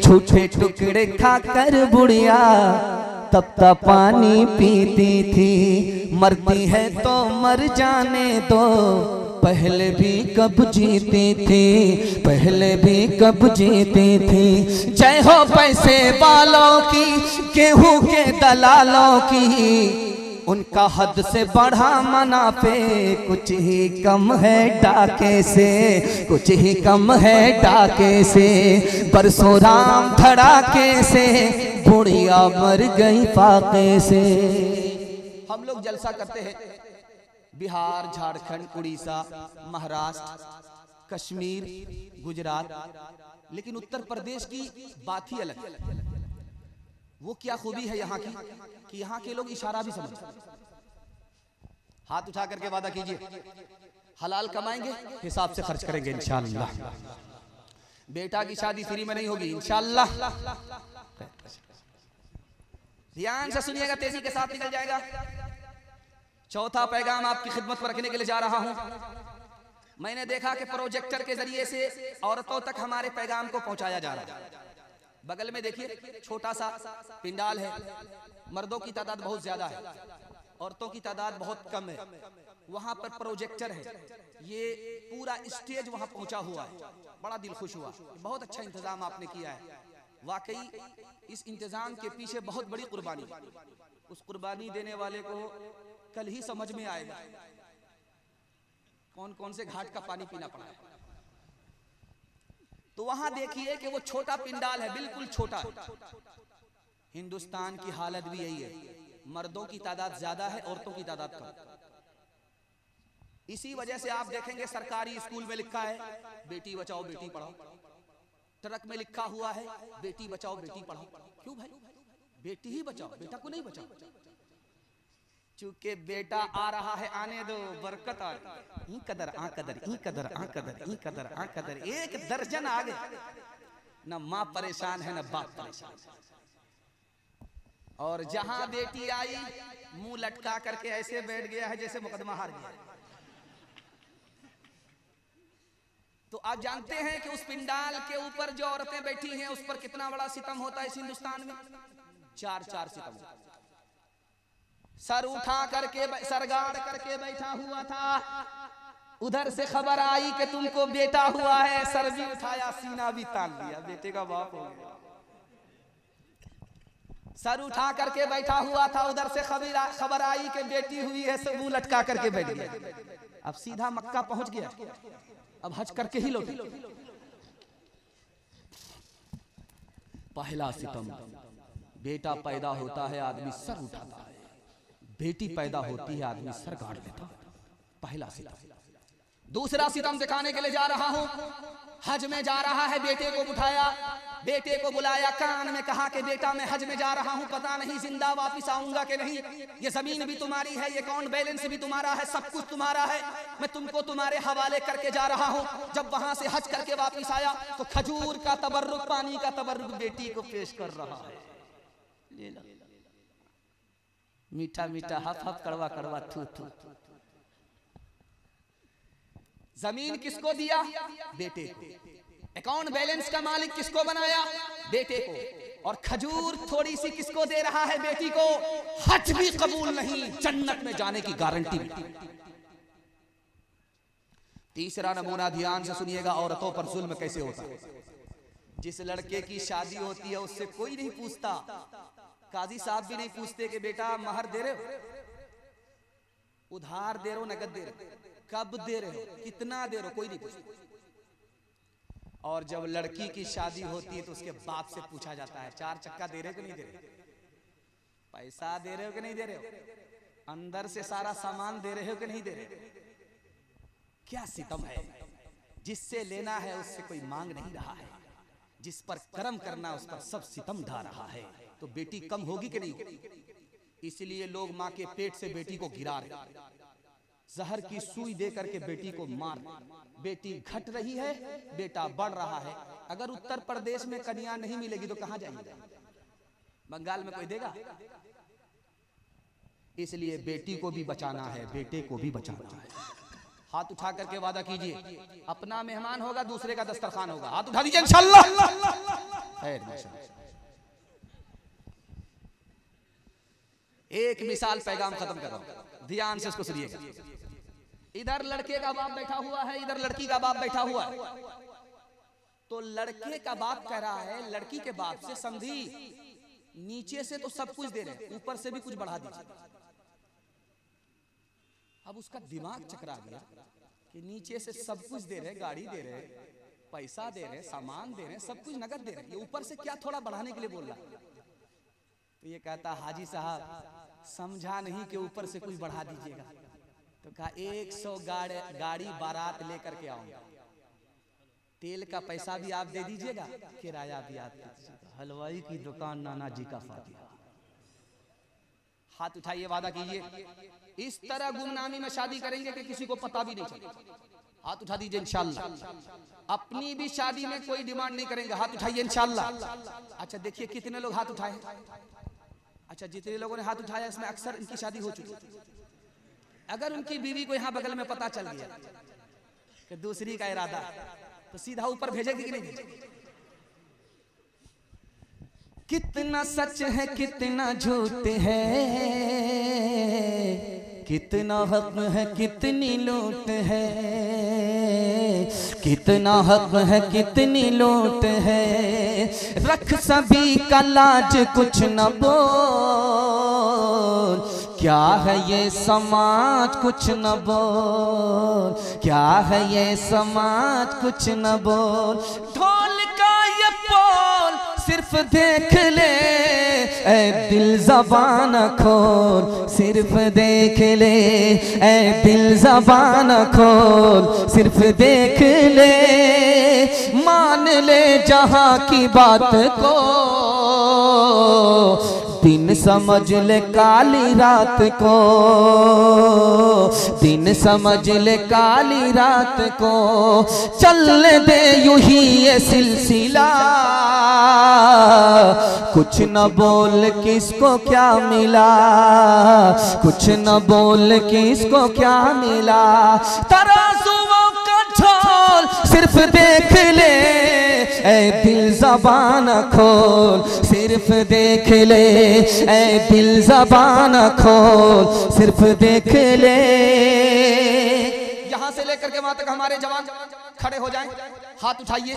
छूटे टुकड़े खाकर बुढ़िया तब तक पानी पीती थी। मरती है तो मर जाने दो, पहले भी कब जीती थी, पहले भी कब जीती थी। जय हो पैसे वालों की, गेहूं के दलालों की, उनका हद से बढ़ा मुनाफे, कुछ ही कम है डाके से, कुछ ही कम है डाके से। बरसों राम धड़ाके से बुढ़िया मर गई फाके से। हम लोग जलसा करते हैं बिहार, झारखंड, उड़ीसा, महाराष्ट्र, कश्मीर, गुजरात, लेकिन उत्तर प्रदेश की बात ही अलग है। वो क्या खूबी है यहाँ की कि यहाँ के लोग इशारा भी समझते हैं। हाथ उठा करके वादा कीजिए, हलाल कमाएंगे, हिसाब से खर्च करेंगे इंशाअल्लाह। बेटा की शादी फ्री में नहीं होगी इंशाअल्लाह। ध्यान से सुनिएगा, तेजी के साथ निकल जाएगा। चौथा पैगाम आपकी खिदमत पर रखने के लिए जा रहा हूं। मैंने देखा कि प्रोजेक्टर के जरिए से औरतों तक हमारे पैगाम को पहुंचाया जा रहा है। बगल में देखिए छोटा सा पिंडाल है, मर्दों की तादाद बहुत ज्यादा है, औरतों की तादाद बहुत कम है। वहां पर प्रोजेक्टर है, ये पूरा स्टेज वहां पहुंचा हुआ है। बड़ा दिल खुश हुआ, बहुत अच्छा इंतजाम आपने किया है। वाकई इस इंतजाम के पीछे बहुत बड़ी कुर्बानी, उस कुर्बानी देने वाले को कल ही समझ में आएगा कौन कौन से घाट का पानी पीना पड़ा है। तो वहां देखिए कि वो छोटा पिंडाल है, बिल्कुल छोटा है। हिंदुस्तान की हालत भी यही है, मर्दों की तादाद ज्यादा है, औरतों की तादाद कम। इसी वजह से आप देखेंगे सरकारी स्कूल में लिखा है बेटी बचाओ बेटी पढ़ाओ, ट्रक में लिखा हुआ है बेटी बचाओ बेटी पढ़ाओ। क्यों भाई? बेटी ही बचाओ, बेटा को नहीं बचाओ। चूंकि बेटा आ रहा है, आने दो, बरकत आ रही। कदर आ कदर, ई कदर आ कदर, ई कदर आ कदर। 1 दर्जन आ गए, न माँ परेशान है न बाप परेशान। और जहां बेटी आई मुंह लटका करके ऐसे बैठ गया है जैसे मुकदमा हार गया। तो आप जानते हैं कि उस पिंडाल के ऊपर जो औरतें बैठी हैं उस पर कितना बड़ा सितम होता है इस हिंदुस्तान में। 4 सितम। सर उठा करके सर गाड़ करके बैठा हुआ था। उधर से खबर आई कि तुमको बेटा हुआ है, सर भी उठाया, सीना भी तान लिया, बेटे का बाप हो गया। सर उठा करके बैठा हुआ था, उधर से खबर आई कि बेटी हुई है, सब मुंह लटका करके बैठ गया। अब सीधा मक्का पहुंच गया, अब हज करके ही लौटे। पहला सितम, बेटा पैदा होता है आदमी सर उठाता है, बेटी पैदा होती है आदमी सर गाड़ लेता है। पहला सितम। दूसरा सितम दिखाने के लिए जा रहा हूं। हज में जा रहा है, बेटे को उठाया, बेटे को बुलाया, कान में कहा कि बेटा मैं हज में जा रहा हूं, पता नहीं जिंदा वापस आऊंगा कि नहीं, ये जमीन भी तुम्हारी है, ये अकाउंट बैलेंस भी तुम्हारा है, सब कुछ तुम्हारा है, मैं तुमको तुम्हारे हवाले करके जा रहा हूं। जब वहां से हज करके वापस आया तो खजूर का तबर्रुक, पानी का तबर्रुक बेटी को पेश कर रहा है। ले लो, मीठा मीठा, हफ हफ, कड़वा कड़वा, थू थू। जमीन किसको दिया? बेटे को। अकाउंट बैलेंस का मालिक किसको बनाया? बेटे को। और खजूर थोड़ी सी किसको दे रहा है? बेटी को। हज भी कबूल नहीं, जन्नत में जाने की गारंटी भी। तीसरा नमूना ध्यान से सुनिएगा, औरतों पर जुल्म कैसे होता है। जिस लड़के की शादी होती है उससे कोई नहीं पूछता, काजी साहब भी नहीं पूछते कि बेटा महर दे रहे हो, उधार दे रहे हो, नगद दे रहे हो, कब दे रहे हो, कितना दे रहे हो, कोई नहीं पूछता। और जब लड़की की शादी होती है तो उसके बाप से पूछा जाता है, 4 चक्का दे रहे हो कि नहीं दे रहे, पैसा दे रहे हो कि नहीं दे रहे हो, अंदर से सारा सामान दे रहे हो कि नहीं दे रहे हो। क्या सितम है, जिससे लेना है उससे कोई मांग नहीं रहा है, जिस पर कर्म करना उस पर सब सितम ढा रहा है। तो बेटी कम होगी कि नहीं? इसलिए लोग माँ के पेट से बेटी को गिरा रहे, जहर की सुई दे करके बेटी को मार। बेटी घट रही है, बेटा बढ़ रहा है। अगर उत्तर प्रदेश में कन्या नहीं मिलेगी तो कहां जाएंगे? बंगाल में कोई देगा? इसलिए बेटी को भी बचाना है, बेटे को भी बचाना है। हाथ उठा करके वादा कीजिए, अपना मेहमान होगा, दूसरे का दस्तरखान होगा। हाथ उठा दीजिए इंशाअल्लाह। एक मिसाल पैगाम खत्म कर रहा हूं, ध्यान से इसको सुनिएगा। इधर लड़के का बाप बैठा हुआ है, इधर लड़की का बाप बैठा हुआ है। तो लड़के का बाप कह रहा है लड़की के बाप से, समझी नीचे से तो सब कुछ दे रहे, ऊपर से भी कुछ बढ़ा दीजिए। अब उसका दिमाग चकरा गया कि नीचे से सब कुछ दे रहे, गाड़ी दे रहे, पैसा दे रहे, सामान दे रहे, सब कुछ नगद दे रहे, ये ऊपर से क्या थोड़ा बढ़ाने के लिए बोल रहा है। तो ये कहता हाजी साहब समझा नहीं कि ऊपर से कुछ बढ़ा दीजिएगा। तो कहा 100 गाड़ी बारात लेकर के आऊंगा, तेल का पैसा भी आप दे दीजिएगा, किराया भी आप दे दीजिएगा, हलवाई की दुकान नाना जी का फातिहा। हाथ उठाइए, वादा कीजिए इस तरह गुमनामी में शादी करेंगे कि किसी को पता भी नहीं चलेगा। हाथ उठा दीजिए इंशाअल्लाह। अपनी भी शादी में कोई डिमांड नहीं करेंगे, हाथ उठाइए इंशाअल्लाह। अच्छा देखिए कितने लोग हाथ उठाए। अच्छा जितने लोगों ने हाथ उठाया इसमें अक्सर इनकी शादी हो चुकी है। अगर उनकी बीवी को यहाँ बगल में पता चल गया कि दूसरी का इरादा, तो सीधा ऊपर भेजेगी कि नहीं भेजेगी? कितना सच है कितना झूठ है, कितना हक है कितनी लूट है, कितना हक है कितनी लूट है, रख सभी का लाज कुछ न बोल, क्या है ये समाज कुछ न बोल, क्या है ये समाज कुछ न बोल। ढोल का ये बोल सिर्फ देख ले ऐ दिल ज़बान खोल, सिर्फ देख ले ऐ दिल ज़बान खोल, सिर्फ देख ले, मान ले जहां की बात को, दिन समझ ले काली रात को, दिन समझ ले काली रात को, चल दे यूं ही ये सिलसिला, कुछ न बोल किसको क्या मिला, कुछ न बोल किसको क्या मिला। तराजुओं का झोल सिर्फ देख ले ए दिल ज़बान खोल सिर्फ देख ले, ए दिल ज़बान खोल सिर्फ देख ले। यहां से लेकर के वहां तक हमारे जवान खड़े हो जाएं, हाथ उठाइए,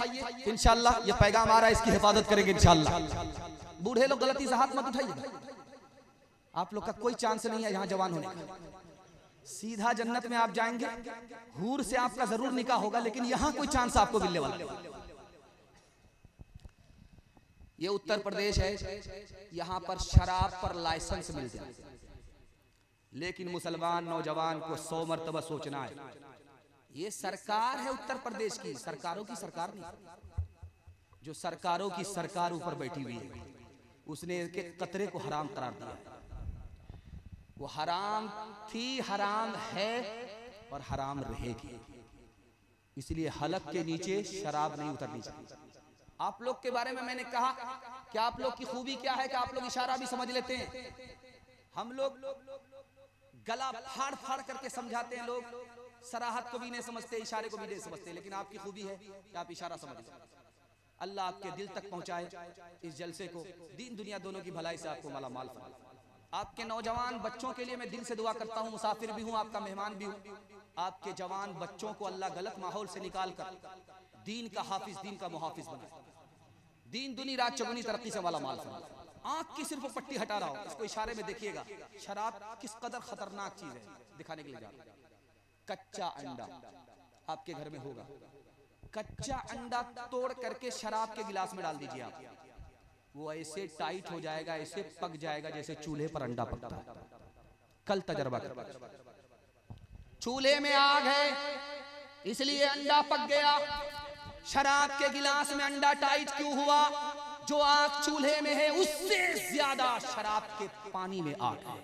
इंशाअल्लाह ये पैगाम आ रहा है, इसकी हिफाजत करेंगे इंशाअल्लाह। बूढ़े लोग गलती से हाथ मत उठाइए, आप लोग का कोई चांस नहीं है यहाँ जवान होने का। सीधा जन्नत में आप जाएंगे, हूर से आपका जरूर निकाह होगा, लेकिन यहाँ कोई चांस आपको मिलने वाला नहीं। ये उत्तर प्रदेश है, यहाँ पर शराब पर लाइसेंस मिल जाए, लेकिन मुसलमान नौजवान को 100 मरतबा सोचना है। ये सरकार है उत्तर प्रदेश की, सरकारों की सरकार नहीं। जो सरकारों की सरकार ऊपर बैठी हुई है, उसने इसके कतरे को हराम करार दिया। वो हराम थी, हराम है और हराम रहेगी। इसलिए हलक के नीचे शराब नहीं उतरनी चाहिए। आप लोग के बारे में मैंने कहा कि आप लोग की खूबी क्या है कि आप लोग इशारा भी समझ लेते हैं। हम लोग गला फाड़ फाड़ करके समझाते हैं, लोग सराहत को भी नहीं समझते, इशारे को भी नहीं समझते, लेकिन आपकी खूबी है कि आप इशारा समझ लेते। अल्लाह आपके दिल तक पहुंचाए इस जलसे को, दीन दुनिया दोनों की भलाई से आपको माला माल फरमाए। आपके नौजवान बच्चों के लिए मैं दिल से दुआ करता हूँ, मुसाफिर भी हूँ, आपका मेहमान भी हूँ। आपके जवान बच्चों को अल्लाह गलत माहौल से निकाल कर दीन का हाफिज, दीन का मुहाफिज बनाए, दीन दुनी रात चौगुनी तरक्की से वाला माल फरमाए। आंख की सिर्फ पट्टी हटा रहा हो, इसको इशारे में देखिएगा, शराब किस कदर खतरनाक चीज है दिखाने के लिए जा रहा। कच्चा अंडा आपके घर में होगा, कच्चा अंडा तोड़ करके शराब के गिलास में डाल दीजिए आप, वो ऐसे टाइट हो जाएगा, ऐसे पक जाएगा जैसे चूल्हे पर अंडा पकता है। कल तजर्बा कर, चूल्हे में आग है इसलिए अंडा पक गया, शराब के गिलास में अंडा टाइट क्यों हुआ? जो आग चूल्हे में है उससे ज्यादा शराब के पानी में आग है।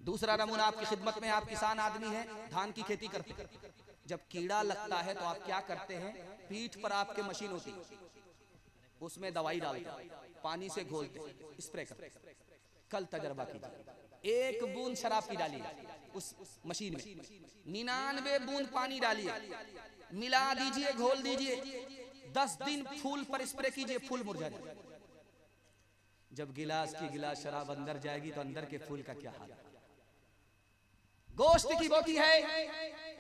दूसरा नमूना आपकी खिदमत में, आप किसान आदमी हैं, धान की खेती करते हैं, जब कीड़ा लगता है तो आप क्या करते हैं? पीठ पर आपके मशीन होती है, उसमें दवाई डालते, पानी से घोलते, स्प्रे करते। कल तजर्बा कीजिए, 1 बूंद शराब की डालिए उस मशीन में, 99 बूंद पानी डालिए, मिला दीजिए, घोल दीजिए, 10 दिन फूल पर स्प्रे कीजिए, फूल मुरझा जाए। जब गिलास की गिलास शराब अंदर जाएगी तो अंदर के फूल का क्या हाल है? गोश्त की बोटी है,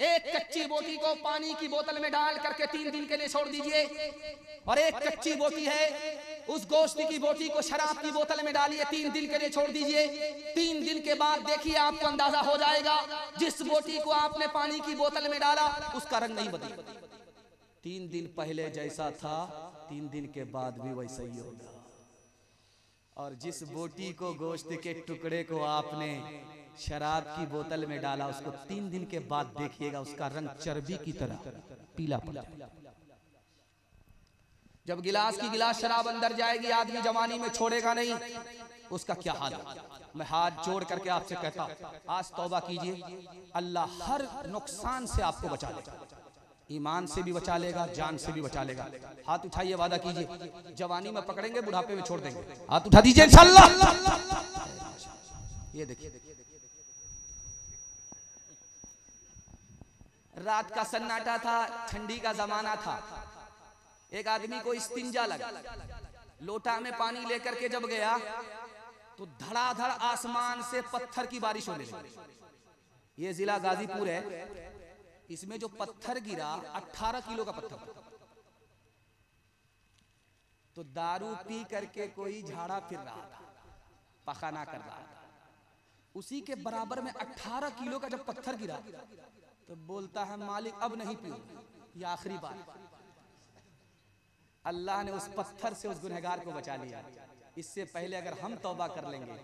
एक कच्ची बोटी को पानी की बोतल में डाल करके 3 दिन के लिए छोड़ दीजिए, और एक कच्ची बोटी है, उस गोश्त की बोटी को शराब की बोतल में डालिए, 3 दिन के लिए छोड़ दीजिए। 3 दिन के बाद देखिए आपको अंदाजा हो जाएगा, जिस बोटी को आपने पानी की बोतल में डाला उसका रंग नहीं बदला। 3 दिन पहले जैसा था 3 दिन के बाद भी वैसा ही होगा। और जिस बोटी को, गोश्त के टुकड़े को आपने शराब की बोतल में डाला, उसको 3 दिन के बाद देखिएगा उसका रंग चर्बी की तरह पीला पड़ जाएगा। जब गिलास की गिलास शराब अंदर जाएगी, आदमी जवानी में छोड़ेगा नहीं, उसका क्या हाल है? मैं हाथ जोड़ करके आपसे कहता हूं, आज तौबा कीजिए, अल्लाह हर नुकसान से आपको बचा लेगा, ईमान से भी बचा लेगा, जान से भी बचा लेगा। हाथ उठाइए, वादा कीजिए, जवानी में पकड़ेंगे, बुढ़ापे में छोड़ देंगे। हाथ उठा दीजिए इंशाअल्लाह। ये देखिए, रात का सन्नाटा था, ठंडी का जमाना था, एक आदमी को इस्तिंजा लगा, लोटा में पानी लेकर के जब गया तो धड़ाधड़ आसमान से पत्थर की बारिश होने लगी। ये जिला गाजीपुर है, इसमें जो पत्थर गिरा 18 किलो का पत्थर। तो दारू पी करके कोई झाड़ा फिर रहा था, पखाना कर रहा था, उसी के बराबर में 18 किलो का जब पत्थर गिरा तो बोलता है, मालिक अब नहीं पीऊंगा, ये आखिरी बार। अल्लाह ने उस पत्थर से उस गुनहगार को बचा लिया। इससे पहले अगर हम तौबा कर लेंगे,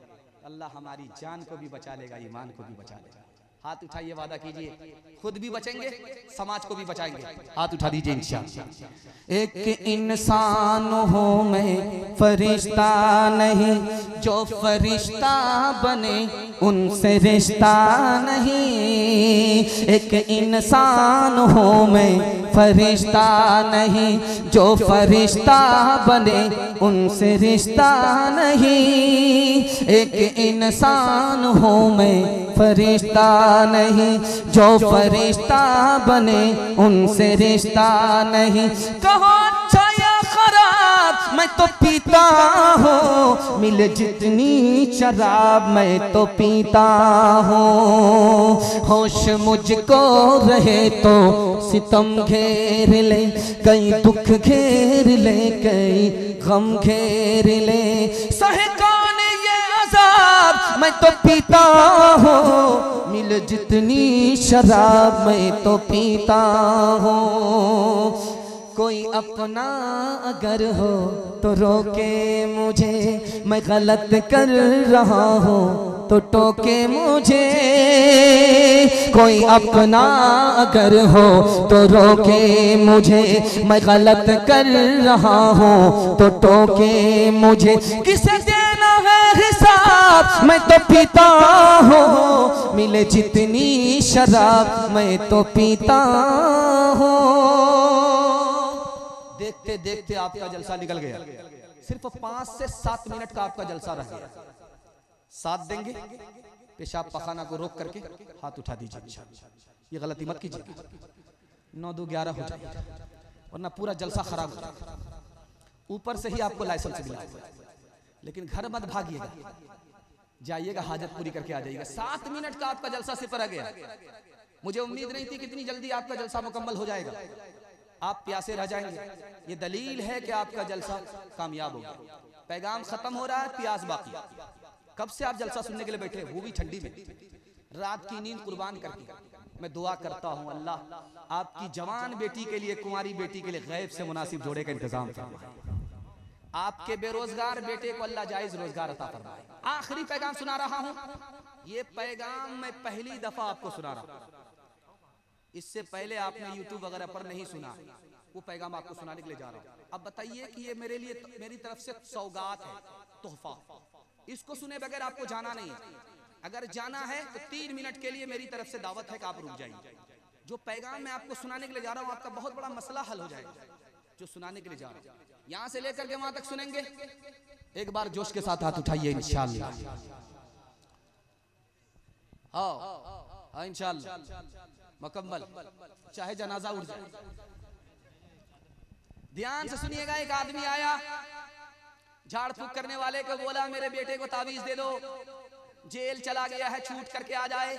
अल्लाह हमारी जान को भी बचा लेगा, ईमान को भी बचा लेगा। हाथ उठाइए, वादा कीजिए, खुद भी बचेंगे, समाज को भी बचाएंगे। हाथ उठा दीजिए इंशाअल्लाह। एक इंसान हूँ मैं, फरिश्ता नहीं, जो फरिश्ता बने उनसे रिश्ता नहीं। एक इंसान हूँ मैं, फरिश्ता नहीं, जो फरिश्ता बने उनसे रिश्ता नहीं। एक इंसान हूँ मैं, फरिश्ता नहीं, जो फरिश्ता बने उनसे रिश्ता नहीं। कहो अच्छा या खराब मैं तो पीता हूँ, मिले जितनी शराब मैं तो पीता हूँ। होश मुझको रहे तो सितम घेर ले, कई दुख घेर ले, कई गम घेर ले, सहे कौन ये अजाब मैं तो पीता हूँ, मिल जितनी शराब मैं तो पीता हूँ। कोई अपना अगर हो तो रोके मुझे, मैं गलत कर रहा हूँ तो टोके मुझे। कोई अपना अगर हो तो रोके मुझे, मैं गलत कर रहा हूँ तो टोके मुझे। किसे देना है हिसाब मैं तो पीता हूँ, मिले जितनी शराब मैं तो पीता हूँ। देखते देखते आपका जलसा निकल गया, सिर्फ 5 से 7 मिनट का आपका जलसा रह गया। साथ देंगे, पेशाब पखाना को रोक करके हाथ उठा दीजिए, ये गलती मत कीजिए, 9 2 11 हो जाए वरना पूरा जलसा खराब हो जाएगा। ऊपर से ही आपको लाइसेंस मिला, लेकिन घर मत भागिएगा, जाइएगा हाजत पूरी करके आ जाइएगा। 7 मिनट का आपका जलसा सिर्फ रह गया। मुझे उम्मीद नहीं थी कितनी जल्दी आपका जलसा मुकम्मल हो जाएगा। आप प्यासे रह जाएंगे, ये दलील है कि आपका जलसा कामयाब हो गया। पैगाम खत्म हो रहा है, प्यास बाकी। कब से आप जलसा सुनने के लिए बैठे, वो भी ठंडी में, रात की नींद कुर्बान करके। मैं दुआ करता हूं अल्लाह आपकी जवान बेटी के लिए, कुंवारी बेटी के लिए गैब से मुनासिब जोड़े का इंतजाम फरमाए। आपके बेरोजगार बेटे को अल्लाह जायज रोजगार अता फरमाए। आखिरी पैगाम सुना रहा हूं, ये पैगाम मैं पहली दफा आपको सुना रहा हूं, इससे पहले आपने यूट्यूब वगैरह पर नहीं सुना, वो पैगाम आपको सुनाने के लिए जा रहा हूं। अब बताइए कि ये मेरे लिए, मेरी तरफ से सौगात है, तोहफा। इसको सुने बगैर आपको जाना नहीं है। अगर जाना है तो 3 मिनट के लिए मेरी तरफ से दावत है कि आप रुक जाइए। जो पैगाम मैं आपको सुनाने के लिए जा रहा हूं, आपका बहुत बड़ा मसला हल हो जाएगा। जो सुनाने के लिए जा रहा हूं, यहां से लेकर के वहां तक सुनेंगे। एक बार जोश के साथ हाथ उठाइए इंशाअल्लाह। हाँ इंशाअल्लाह मुकम्मल, चाहे जनाजा उठ जाए। ध्यान से सुनिएगा। एक आदमी आया, झाड़ फूक करने वाले को बोला मेरे बेटे को तावीज दे दो, जेल चला गया है, छूट करके आ जाए।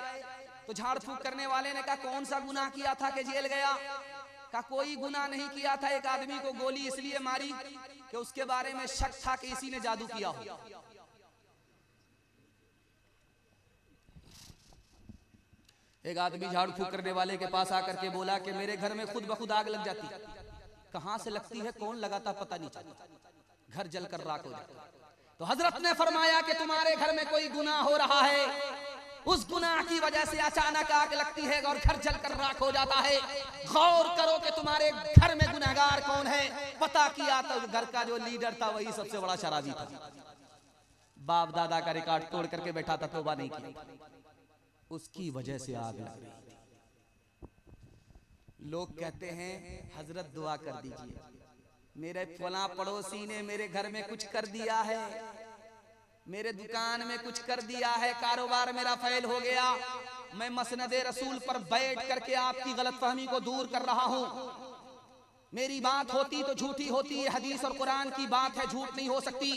तो झाड़ फूक करने वाले ने कहा कौन सा गुनाह किया था कि जेल गया? कहा कोई गुनाह नहीं किया था, एक आदमी को गोली इसलिए मारी कि उसके बारे में शक था कि इसी ने जादू किया हो। एक आदमी झाड़ू फूक करने वाले के पास आकर के बोला कि मेरे घर में खुद ब खुद आग लग जाती। कहां से लगती है, कौन लगाता पता नहीं चलता, घर जलकर राख हो जाता। तो हजरत ने फरमाया कि तुम्हारे घर में कोई गुनाह हो रहा है, उस गुनाह की वजह से अचानक आग लगती है और घर जलकर राख हो जाता है। गौर करो कि तुम्हारे घर में गुनहगार कौन है। पता किया तो घर का जो लीडर था वही सबसे बड़ा शराबी था। बाप दादा का रिकॉर्ड तोड़ करके बैठा था, तौबा नहीं की, उसकी वजह से आग लग रही थी। लोग कहते हैं हजरत दुआ कर दीजिए, मेरे फला पड़ोसी ने मेरे घर में कुछ कर दिया है, मेरे दुकान में कुछ कर दिया है, कारोबार मेरा फेल हो गया। मैं मसनदे रसूल पर बैठ करके आपकी गलतफहमी को दूर कर रहा हूं। मेरी बात होती तो झूठी होती, ये हदीस और कुरान की बात है, झूठ नहीं हो सकती।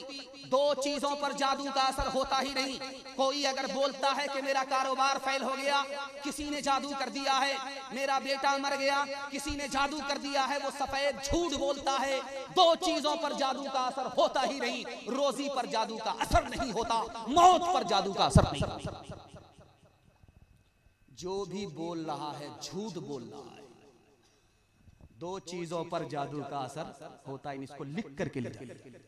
2 चीजों पर जादू का असर होता ही नहीं। कोई अगर बोलता है कि मेरा कारोबार फेल हो गया, किसी ने जादू कर दिया है, मेरा बेटा मर गया, किसी ने जादू कर दिया है, वो सफेद झूठ बोलता है। 2 चीजों पर जादू का असर होता ही नहीं। रोजी पर जादू का असर नहीं होता, मौत पर जादू का असर नहीं होता। जो भी बोल रहा है झूठ बोल रहा है। 2 चीजों पर जादू का असर होता है, इसको लिख करके ले जाइए।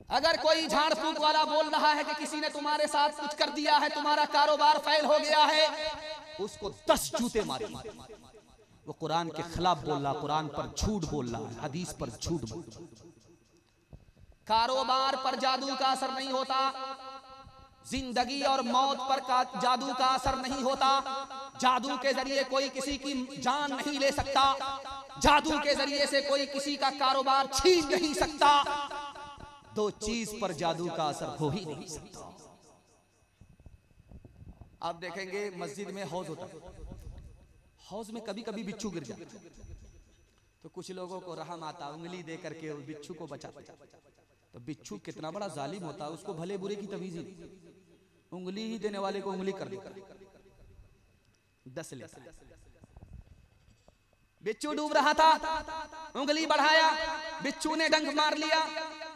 अगर कोई झाड़ फूक वाला बोल रहा है कि किसी ने तुम्हारे साथ कुछ कर दिया है, तुम्हारा कारोबार फेल हो गया है, उसको 10 जूते मारिए। वो कुरान के खिलाफ बोल रहा, कुरान पर झूठ बोल रहा है, हदीस पर झूठ बोल रहा है। कारोबार पर जादू का असर नहीं होता, जिंदगी और मौत पर जादू का असर नहीं होता। जादू के जरिए कोई किसी की जान नहीं ले सकता, जादू के जरिए से कोई किसी का कारोबार छीन नहीं सकता। 2 चीज पर जादू का असर हो ही नहीं सकता। आप देखेंगे मस्जिद में हौज होता है, हौज में कभी कभी बिच्छू गिर जाता है, तो कुछ लोगों को रहम आता, उंगली दे करके उस बिच्छू को बचाते। तो बिच्छू कितना बड़ा जालिम होता है, उसको भले बुरे की तमीज ही नहीं, उंगली ही देने वाले को उंगली कर देता, 10 लेता है। बिच्छू डूब रहा था, उंगली बढ़ाया, बिच्छू ने डंक मार लिया,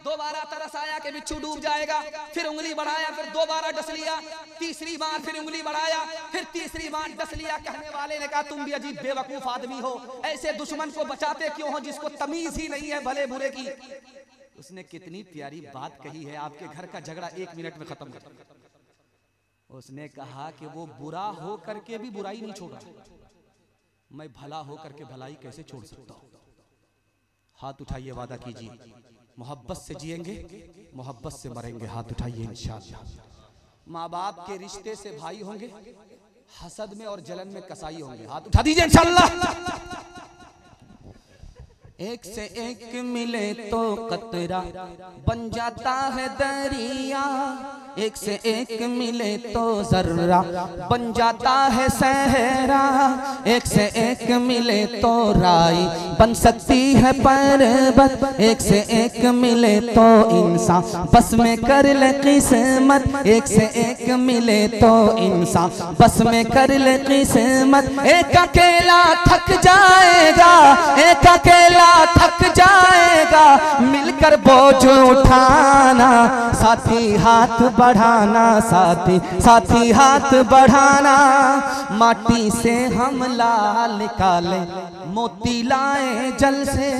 दोबारा तरस आया कि बिच्छू डूब जाएगा, फिर उंगली बढ़ाया, फिर दोबारा डस लिया, तीसरी बार फिर उंगली बढ़ाया, फिर तीसरी बार डस लिया। कहने वाले ने कहा तुम भी अजीब बेवकूफ आदमी हो, ऐसे दुश्मन को बचाते क्यों हो जिसको तमीज ही नहीं है भले बुरे की। उसने कितनी प्यारी बात कही है, आपके घर का झगड़ा 1 मिनट में खत्म कर। उसने कहा कि वो बुरा हो करके भी बुराई नहीं छोड़ा, मैं भला हो करके भलाई कैसे छोड़ सकता हूं। हाथ उठाइए, वादा कीजिए मोहब्बत से जिएंगे, मोहब्बत से मरेंगे। हाथ उठाइए इंशाअल्लाह। माँ बाप के रिश्ते से भाई होंगे, हसद में और जलन में कसाई होंगे। हाथ उठा दीजिए इंशाअल्लाह। एक से एक मिले तो कतरा बन जाता है दरिया, एक से एक मिले तो जर्रा बन जाता है सहरा, एक से एक मिले तो राई बन सकती है पर्वत, एक से एक मिले तो इंसान बस में कर ले किस्मत, एक से एक मिले तो इंसान बस में कर ले किस्मत। एक अकेला थक जाएगा, एक अकेला थक जाएगा, मिलकर बोझ उठाना, साथी हाथ बढ़ाना, साथी साथी हाथ बढ़ाना। माटी से हम लाल निकाले, मोती लाए जल से,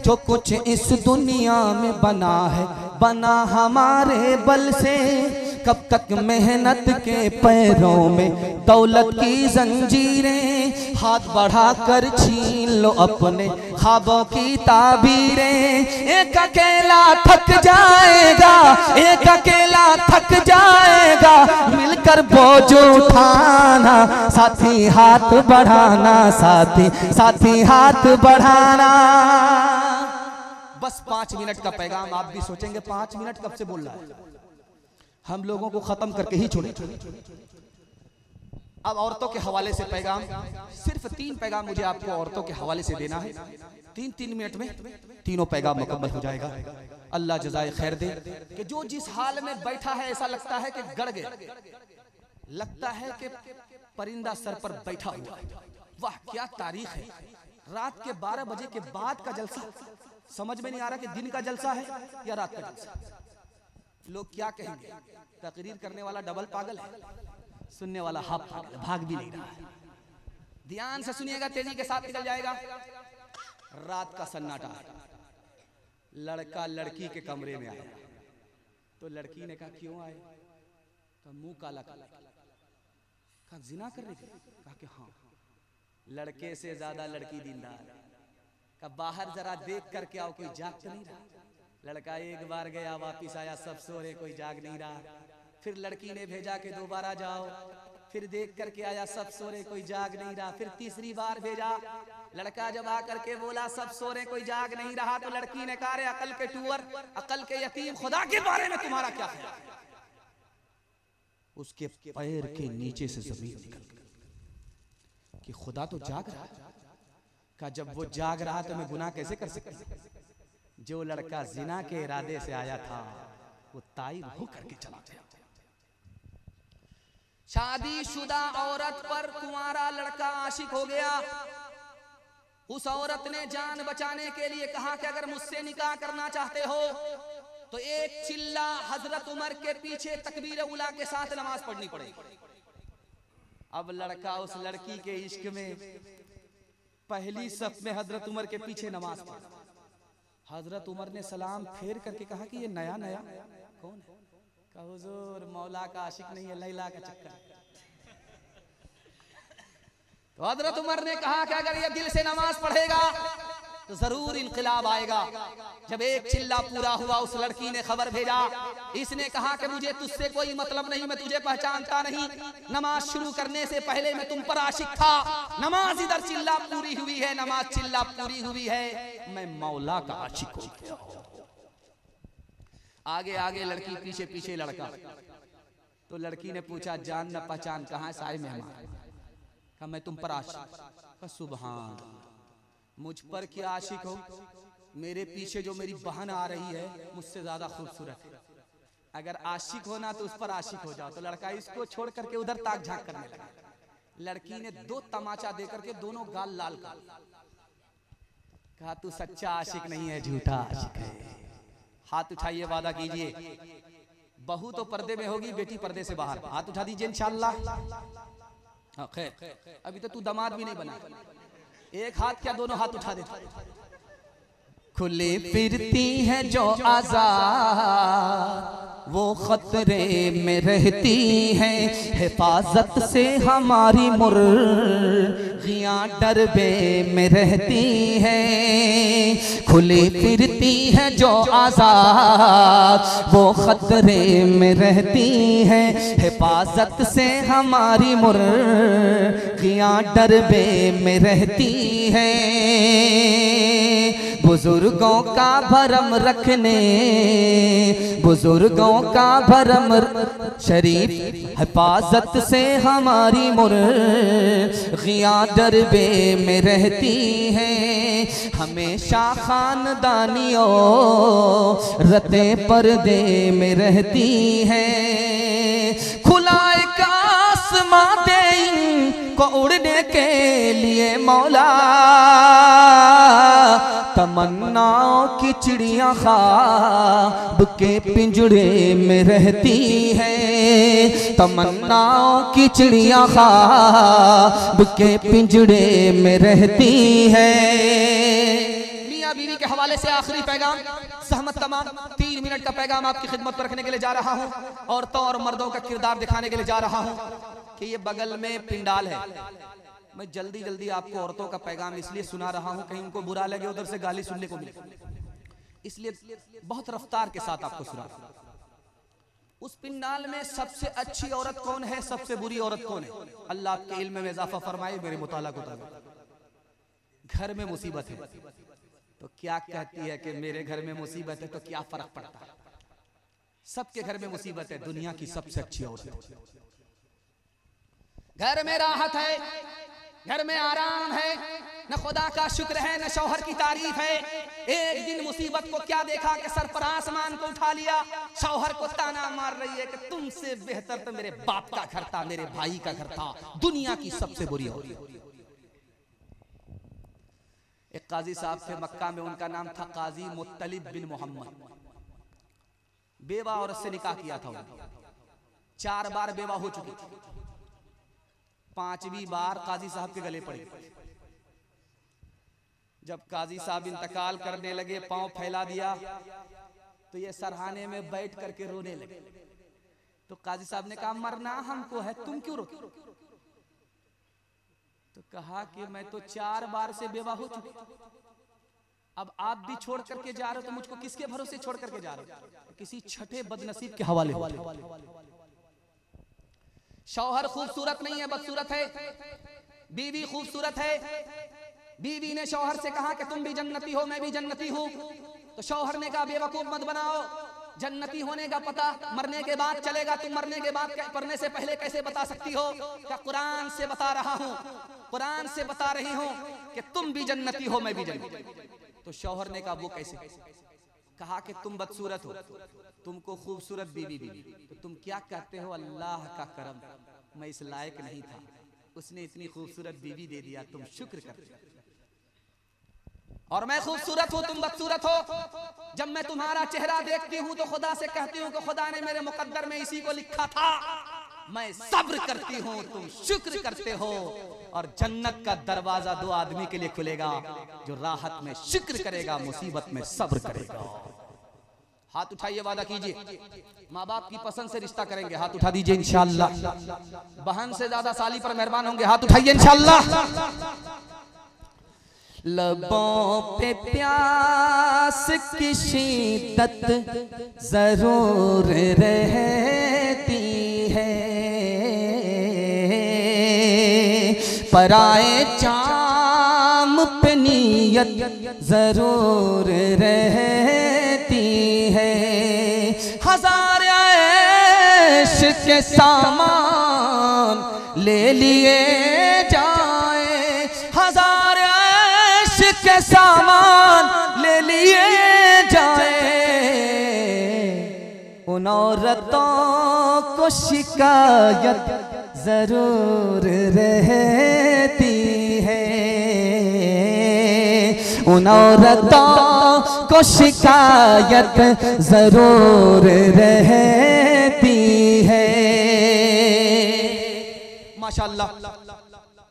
जो कुछ इस दुनिया में बना है बना हमारे बल से। कब तक मेहनत के पैरों में दौलत की जंजीरें, हाथ बढ़ा कर छीन लो अपने ख्वाबों की ताबीरें। एक अकेला थक जाएगा, एक अकेला थक जाएगा, मिलकर बोझ उठाना, साथी हाथ बढ़ाना, साथी साथी हाथ बढ़ाना। बस 5 मिनट का पैगाम। आप भी सोचेंगे 5 मिनट कब से बोल रहा है, हम लोगों को खत्म करके ही छोड़े। अब औरतों के हवाले से पैगाम, सिर्फ 3 पैगाम मुझे आपको औरतों के हवाले से देना है। 3 मिनट में तीनों पैगाम मुकम्मल हो जाएगा। अल्लाह जज़ाए खैर दे कि जो जिस हाल में बैठा है ऐसा लगता है कि गड़ गया, लगता है कि परिंदा सर पर बैठा हुआ। वाह क्या तारीख है। रात के 12 बजे के बाद का जलसा, समझ में नहीं आ रहा कि दिन का जलसा है या रात का जलसा। लोग क्या कहेंगे, तकरीर करने वाला डबल पागल है, सुनने वाला हाफ पागल, भाग भी नहीं रहा है। ध्यान से सुनिएगा, तेजी के साथ निकल जाएगा। रात का सन्नाटा, लड़का लड़की के कमरे में आया, तो लड़की ने कहा क्यों आए, तो मुंह काला काला, कहा जिना कर रही थी, कहा कि हाँ। लड़के से ज्यादा लड़की दीनदार, कहा बाहर जरा देख करके आओ, कोई जाग तो नहीं रहा। लड़का एक बार गया, वापिस आया, सब सो रहे, कोई जाग नहीं रहा। फिर लड़की ने भेजा कि दोबारा जाओ, फिर देख करके आया, सब सो रहे, कोई जाग नहीं रहा। फिर तीसरी बार भेजा, लड़का जब आकर के बोला सब सो रहे, कोई जाग नहीं रहा, तो लड़की ने कहा रे अकल के टूअर, अकल के यतीम, खुदा के बारे में तुम्हारा क्या ख्याल। उसके पैर के नीचे से जमीन निकल गई कि खुदा तो जाग रहा है। कहा जब वो जाग रहा तो मैं गुनाह कैसे कर सकता। जो लड़का जिना के इरादे से आया था वो ताइब होकर के चला गया। शादीशुदा औरत पर कुंवारा लड़का आशिक हो गया। उस औरत ने जान बचाने के लिए कहा कि अगर मुझसे निकाह करना चाहते हो तो एक चिल्ला हजरत उमर के पीछे तकबीर उला के साथ नमाज पढ़नी पड़ेगी। अब लड़का उस लड़की के इश्क में पहली सफ में हजरत उमर के पीछे नमाज पढ़ा। हजरत उमर ने सलाम फेर करके कहा कि ये नया नया कौन है। कहा हुजूर मौला का आशिक नहीं है, लैला का चक्कर। तो हजरत उमर ने कहा कि अगर ये दिल से नमाज पढ़ेगा तो जरूर इनकलाब आएगा। जब एक चिल्ला पूरा हुआ उस लड़की ने खबर भेजा, इसने कहा कि मुझे तुझसे कोई मतलब नहीं, मैं तुझे पहचानता नहीं, नमाज शुरू करने से पहले मैं तुम पर आशिक था। नमाज इधर चिल्ला पूरी हुई है, नमाज चिल्ला पूरी हुई है, मैं मौला का आशिक हो गया। आगे आगे लड़की, पीछे पीछे लड़का। तो लड़की ने पूछा जान न पहचान कहाँ है सारे मेहमान। कहा मैं तुम पर आशिक। कहा सुभान। मुझ पर क्या आशिक हो, मेरे पीछे जो मेरी बहन आ रही है मुझसे ज्यादा खूबसूरत है। अगर आशिक होना तो उस पर आशिक हो जाओ। तो लड़का इसको छोड़ करके उधर ताक झांक करने लगा। लड़की ने 2 तमाचा देकर के दोनों गाल लाल कर कहा, तू सच्चा आशिक नहीं है, झूठा आशिक है। हाथ उठाइए, वादा कीजिए। बहू तो पर्दे में होगी, बेटी पर्दे से बाहर। हाथ उठा दीजिए इंशाअल्लाह। खैर, अभी तो तू दामाद भी नहीं बना। एक हाथ क्या, दोनों हाथ उठा दे। खुले फिरती है जो आजाद वो खतरे में रहती है, हिफाजत से हमारी मुर्गियां डरबे में रहती है। खुली फिरती है जो आजाद वो खतरे में रहती है, हिफाजत से हमारी मुर्गियां डरबे में रहती है। बुजुर्गों का भरम रखने, बुजुर्गों का भरम शरीफ हिफाजत से हमारी मुर्गियां डरबे में रहती हैं। हमेशा खानदानियों रते पर्दे में रहती हैं। खुला एक आसमां दे इनको उड़ने के लिए मौला, तमन्नाओं की चिड़िया ख्वाब के पिंजड़े में रहती है। तमन्नाओं की चिड़िया ख्वाब के पिंजड़े में रहती है। मियां बीवी के हवाले से आखिरी पैगाम, सहमत तमाम 3 मिनट का पैगाम आपकी खिदमत पर रखने के लिए जा रहा हूं। औरतों और मर्दों का किरदार दिखाने के लिए जा रहा हूं कि ये बगल में पिंडाल है। मैं जल्दी जल्दी आपको औरतों का पैगाम इसलिए सुना रहा हूं, कहीं उनको बुरा लगे, उधर से गाली सुनने को मिले, इसलिए बहुत रफ्तार के साथ आपको सुना। उस पिंडाल में सबसे अच्छी औरत कौन है, सबसे बुरी औरत कौन है? अल्लाह आपके इल्म में इजाफा फरमाए। मेरे मुताला को घर में मुसीबत है तो क्या कहती है कि मेरे घर में मुसीबत है तो क्या फर्क पड़ता है? सबके घर में मुसीबत है। दुनिया की सबसे अच्छी औरत, घर में राहत है, घर में आराम है, न खुदा का शुक्र है न शौहर की तारीफ है। एक दिन मुसीबत को क्या देखा कि सर पर आसमान को उठा लिया, शौहर को ताना मार रही है कि तुमसे बेहतर तो मेरे बाप का घर था, मेरे भाई का घर था। दुनिया की सबसे बुरी औरत। एक काजी साहब थे मक्का में, उनका नाम था काजी मुत्तलिब बिन मोहम्मद। बेवा औरत से निकाह किया था उन्होंने, 4 बार बेवा हो चुकी थी। 5वीं बार काजी साहब के गले पड़ी। जब काजी साहब इंतकाल करने लगे, पांव फैला दिया तो ये सरहाने में बैठ करके रोने लगे। तो काजी साहब ने कहा, मरना हमको है, तुम क्यों रोते? तो कहा कि मैं तो 4 बार से बेवा हो चुकी, अब आप भी छोड़ करके जा रहे हो तो मुझको किसके भरोसे छोड़ करके जा रहे हो? किसी छठे बदनसीब के हवाले। शौहर खूबसूरत नहीं है, बदसूरत है। बीवी खूबसूरत है। बीवी ने शौहर से कहा कि तुम भी जन्नती हो, मैं भी जन्नती हूँ। तो शौहर ने कहा, बेवकूफ मत बनाओ, जन्नती होने का पता मरने के बाद चलेगा। तुम मरने के बाद, मरने से पहले कैसे बता सकती हो? क्या कुरान से बता रहा हूँ, कुरान से बता रही हूँ कि तुम भी जन्नती हो, मैं भी जन्नती। तो शौहर ने कहा, वो कैसे? कहा कि तुम बदसूरत हो, तुमको खूबसूरत बीवी दी, तो तुम क्या कहते हो? अल्लाह का करम, मैं इस लायक नहीं था, उसने इतनी खूबसूरत बीवी दे दिया, तुम शुक्र कर। और मैं खूबसूरत हूँ, तुम बदसूरत हो। जब मैं तुम्हारा चेहरा देखती हूँ तो खुदा से कहती हूँ कि खुदा ने मेरे मुकद्दर में इसी को लिखा था। मैं सब्र करती हूँ, तुम शुक्र करते हो। और जन्नत का दरवाजा 2 आदमी के लिए खुलेगा, जो राहत में शुक्र करेगा, मुसीबत में सब्र करेगा। हाथ उठाइए, वादा कीजिए। माँ बाप की पसंद से रिश्ता करेंगे, हाथ उठा दीजिए इंशाअल्लाह। बहन से ज्यादा साली पर मेहरबान होंगे, हाथ उठाइए इंशाअल्लाह। लबों पे प्यास की शिद्दत जरूर रहती है, पराए चाम पे नियत जरूर रहती है। हजार ऐश के सामान ले लिए जाए, हजार ऐश के से सामान ले लिए जाए, उन औरतों को शिकायत जरूर रहती है, उन औरतों को शिकायत जरूर रहती है। माशाअल्लाह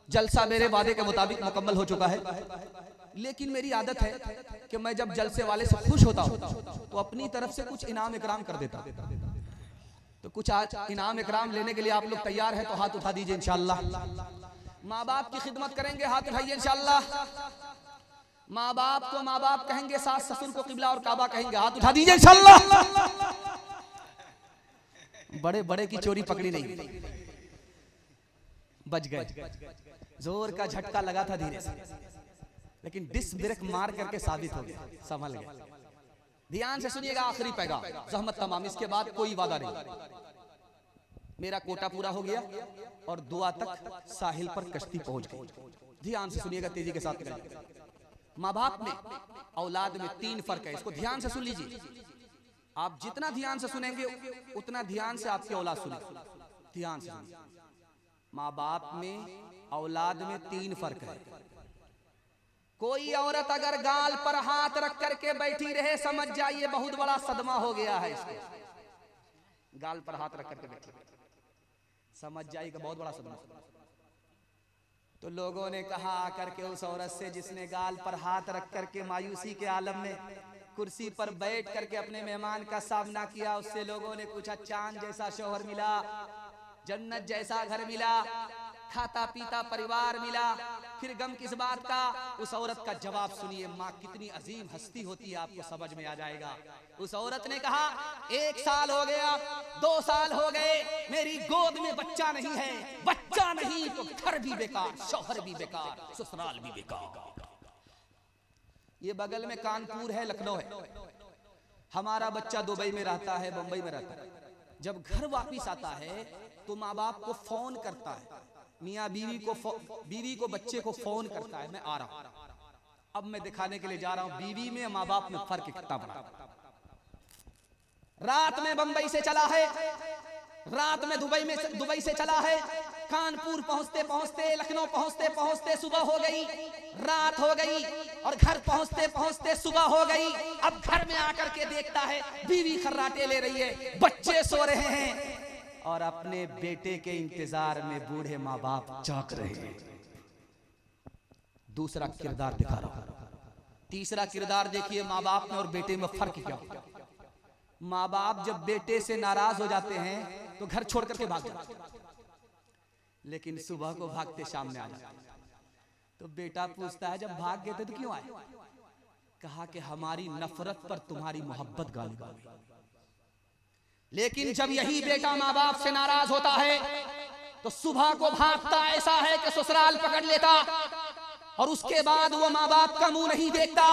जलसा मेरे वादे के मुताबिक मुकम्मल हो चुका है, लेकिन मेरी आदत है कि मैं जब जलसे वाले से खुश होता हूँ तो अपनी तरफ से कुछ इनाम इकराम कर देता। तो कुछ आज इनाम इकराम लेने के लिए आप लोग तैयार हैं तो हाथ उठा दीजिए इंशाअल्लाह। माँ बाप की खिदमत करेंगे, हाथ उठाइए इंशाअल्लाह। माँ बाप को माँ बाप कहेंगे, सास ससुर को किबला और काबा कहेंगे, हाथ उठा दीजिए इंशाअल्लाह। बड़े बड़े की चोरी पकड़ी नहीं, बच गए। जोर का झटका लगा था धीरे से, लेकिन डिस्क ब्रेक मार करके साबित हो गया, संभल गया। ध्यान से सुनिएगा, आखिरी पैगाम, जहमत तमाम, इसके बाद कोई वादा नहीं। मेरा कोटा पूरा हो गया और दुआ तक साहिल पर कश्ती पहुंच गई। ध्यान से सुनिएगा, तेजी के साथ। माँ बाप में औलाद में 3 फर्क है, इसको ध्यान से सुन लीजिए। आप जितना ध्यान से सुनेंगे उतना ध्यान से आपकी औलाद सुनेगी। ध्यान से सुनिए, माँ बाप में औलाद में 3 फर्क है। कोई औरत अगर गाल पर हाथ रख करके बैठी रहे, समझ जाइए बहुत बड़ा सदमा हो गया है इसको। गाल पर हाथ रख करके बैठी, समझ जाइएगा बहुत बड़ा सदमा। तो लोगों ने कहा आकर के उस औरत से जिसने गाल पर हाथ रख करके मायूसी के आलम में कुर्सी पर बैठ करके अपने मेहमान का सामना किया, उससे लोगों ने पूछा, चांद जैसा शौहर मिला, जन्नत जैसा घर मिला, खाता पीता परिवार मिला, फिर गम किस बात का? उस औरत का जवाब सुनिए, माँ कितनी अजीम हस्ती होती है, आपको समझ में आ जाएगा। उस औरत ने कहा, 1 साल हो गया, 2 साल हो गए, मेरी गोद में बच्चा नहीं है। बच्चा नहीं तो घर भी बेकार, शौहर भी बेकार, ससुराल भी बेकार। ये बगल में कानपुर है, लखनऊ है। हमारा बच्चा दुबई में रहता है, बंबई में रहता है। जब घर वापिस आता है तो माँ बाप को फोन करता है, मियाँ बीवी को बच्चे को फोन करता है, मैं आ रहा हूं। अब मैं दिखाने के लिए जा रहा हूं बीवी में माँ बाप में फर्क कितना बड़ा। रात में बंबई से चला है, रात में दुबई से चला है, कानपुर पहुंचते पहुंचते, लखनऊ पहुंचते पहुंचते सुबह हो गई, रात हो गई, और घर पहुंचते पहुंचते सुबह हो गई। अब घर में आकर के देखता है बीवी खर्राटे ले रही है, बच्चे सो रहे हैं, और अपने बेटे के इंतजार में बूढ़े माँ बाप जाग रहे हैं। दूसरा किरदार दिखा रहा हूं। तीसरा किरदार देखिए, माँ बाप में और बेटे में फर्क क्या होता है। माँ बाप जब बेटे से नाराज हो जाते हैं तो घर छोड़ करके भाग जाते हैं, लेकिन सुबह को भागते सामने आ जाते हैं। तो बेटा पूछता है, जब भाग गए थे तो क्यों आए? कहा कि हमारी नफरत पर तुम्हारी मोहब्बत गालिब आ गई। लेकिन जब यही बेटा माँ बाप से नाराज होता है तो सुबह को भागता ऐसा है कि ससुराल पकड़ लेता, और उसके बाद वो माँ बाप का मुंह नहीं देखता।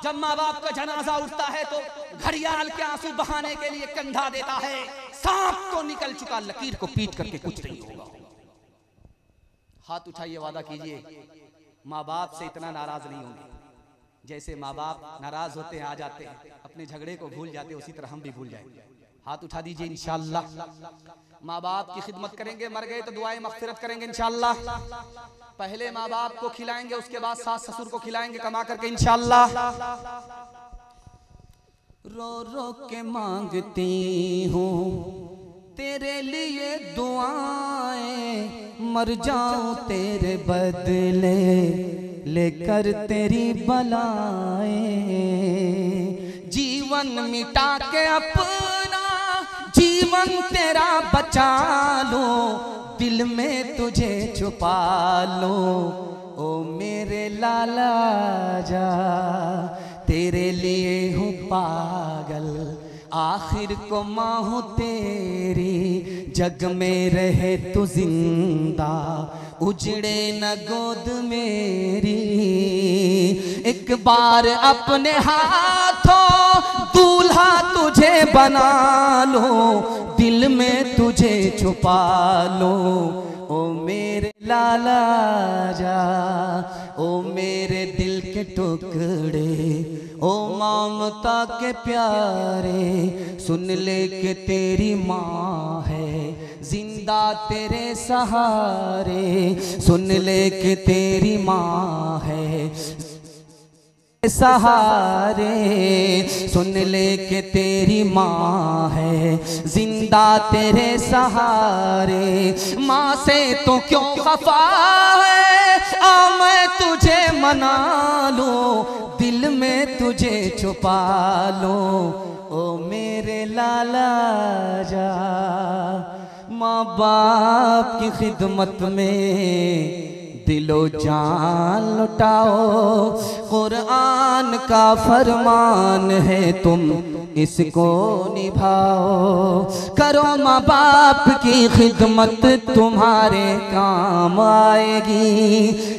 जब माँ बाप का जनाजा उठता है तो घड़ियाल के आंसू बहाने के लिए कंधा देता है। सांप तो निकल चुका, लकीर को पीट करके कुछ नहीं होगा। हाथ उठाइए, वादा कीजिए माँ बाप से इतना नाराज नहीं होंगे। जैसे माँ बाप नाराज होते हैं, आ जाते हैं, अपने झगड़े को भूल जाते हैं, उसी तरह हम भी भूल जाएंगे। हाथ उठा दीजिए इंशाअल्लाह। माँ बाप की खिदमत करेंगे, मर गए तो दुआएं मगफिरत करेंगे इंशाअल्लाह। पहले माँ बाप को खिलाएंगे, उसके बाद सास ससुर को खिलाएंगे कमा करके इंशाअल्लाह। रो रो के मांगती हूँ तेरे लिए दुआएं, मर जाऊं तेरे बदले लेकर तेरी बलाएं। जीवन मिटा के अपना जीवन तेरा बचा लो, दिल में तुझे छुपा लो, ओ मेरे लाला जा, तेरे लिए हूँ पागल, आखिर को माँ हूँ तेरी, जग में रहे तू जिंदा, उजड़े न गोद मेरी। एक बार अपने हाथों दूल्हा तुझे बना लो, दिल में तुझे छुपा लो, ओ मेरे लाला जा, ओ मेरे दिल के के टुकड़े, ओ ममता के प्यारे, सुन ले के तेरी माँ है जिंदा तेरे सहारे, सुन ले के तेरी माँ है सहारे, सुन ले के तेरी माँ है जिंदा तेरे सहारे। माँ से तो क्यों खफा है, आ मैं तुझे मना लूं, दिल में तुझे छुपा लूं, ओ मेरे लाला जा। माँ बाप की खिदमत में दिलो जान लुटाओ, कुरान का फरमान है तुम इसको निभाओ। करो माँ बाप की खिदमत तुम्हारे काम आएगी,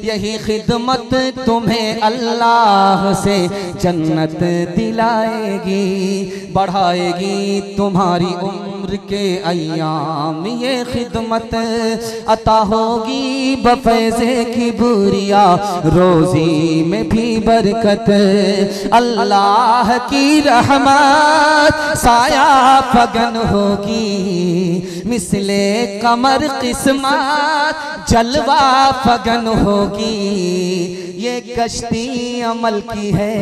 यही खिदमत तुम्हें अल्लाह से जन्नत दिलाएगी, बढ़ाएगी तुम्हारी उम्र के अय्याम। ये खिदमत अता होगी बफैज़े की बुरिया, रोजी में भी बरकत, अल्लाह की रहमत साया फगन होगी, मिसले कमर किस्मत जलवा फगन होगी। ये कश्ती अमल की है,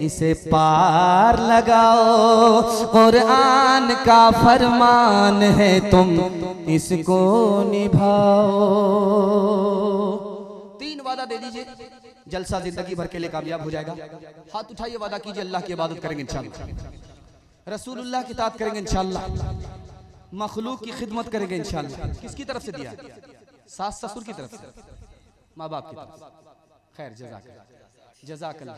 इसे पार लगाओ, कुरान का फरमान है तुम इसको निभाओ। 3 वादा दे दीजिए, जलसा जिंदगी भर के लिए कामयाब हो जाएगा। हाथ उठाइए, वादा कीजिए अल्लाह की इबादत करेंगे इंशाअल्लाह, रसूलुल्लाह की इताअत करेंगे इंशाअल्लाह, मखलूक की खिदमत करेंगे इंशाअल्लाह। किसकी तरफ से दिया? सास ससुर की तरफ से, माँ बाप की तरफ से। खैर, जज़ाकल्लाह।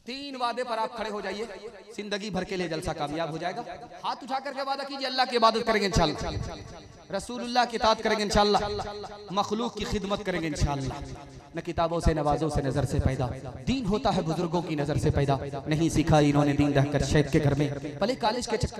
3 वादे पर आप खड़े हो जाइए, जिंदगी भर के लिए जलसा कामयाब हो जाएगा। हाथ उठा करके वादा कीजिए अल्लाह की इबादत करेंगे इंशाअल्लाह, रसूलुल्लाह की इताअत करेंगे इंशाअल्लाह, मखलूक की खिदमत करेंगे इंशाअल्लाह। न किताबों से नवाजों से नजर से पैदा, दीन होता है बुजुर्गों की नजर से पैदा, नहीं सीखा इन्होंने दीन रहकर शैख के घर में, भले कॉलेज के चक्कर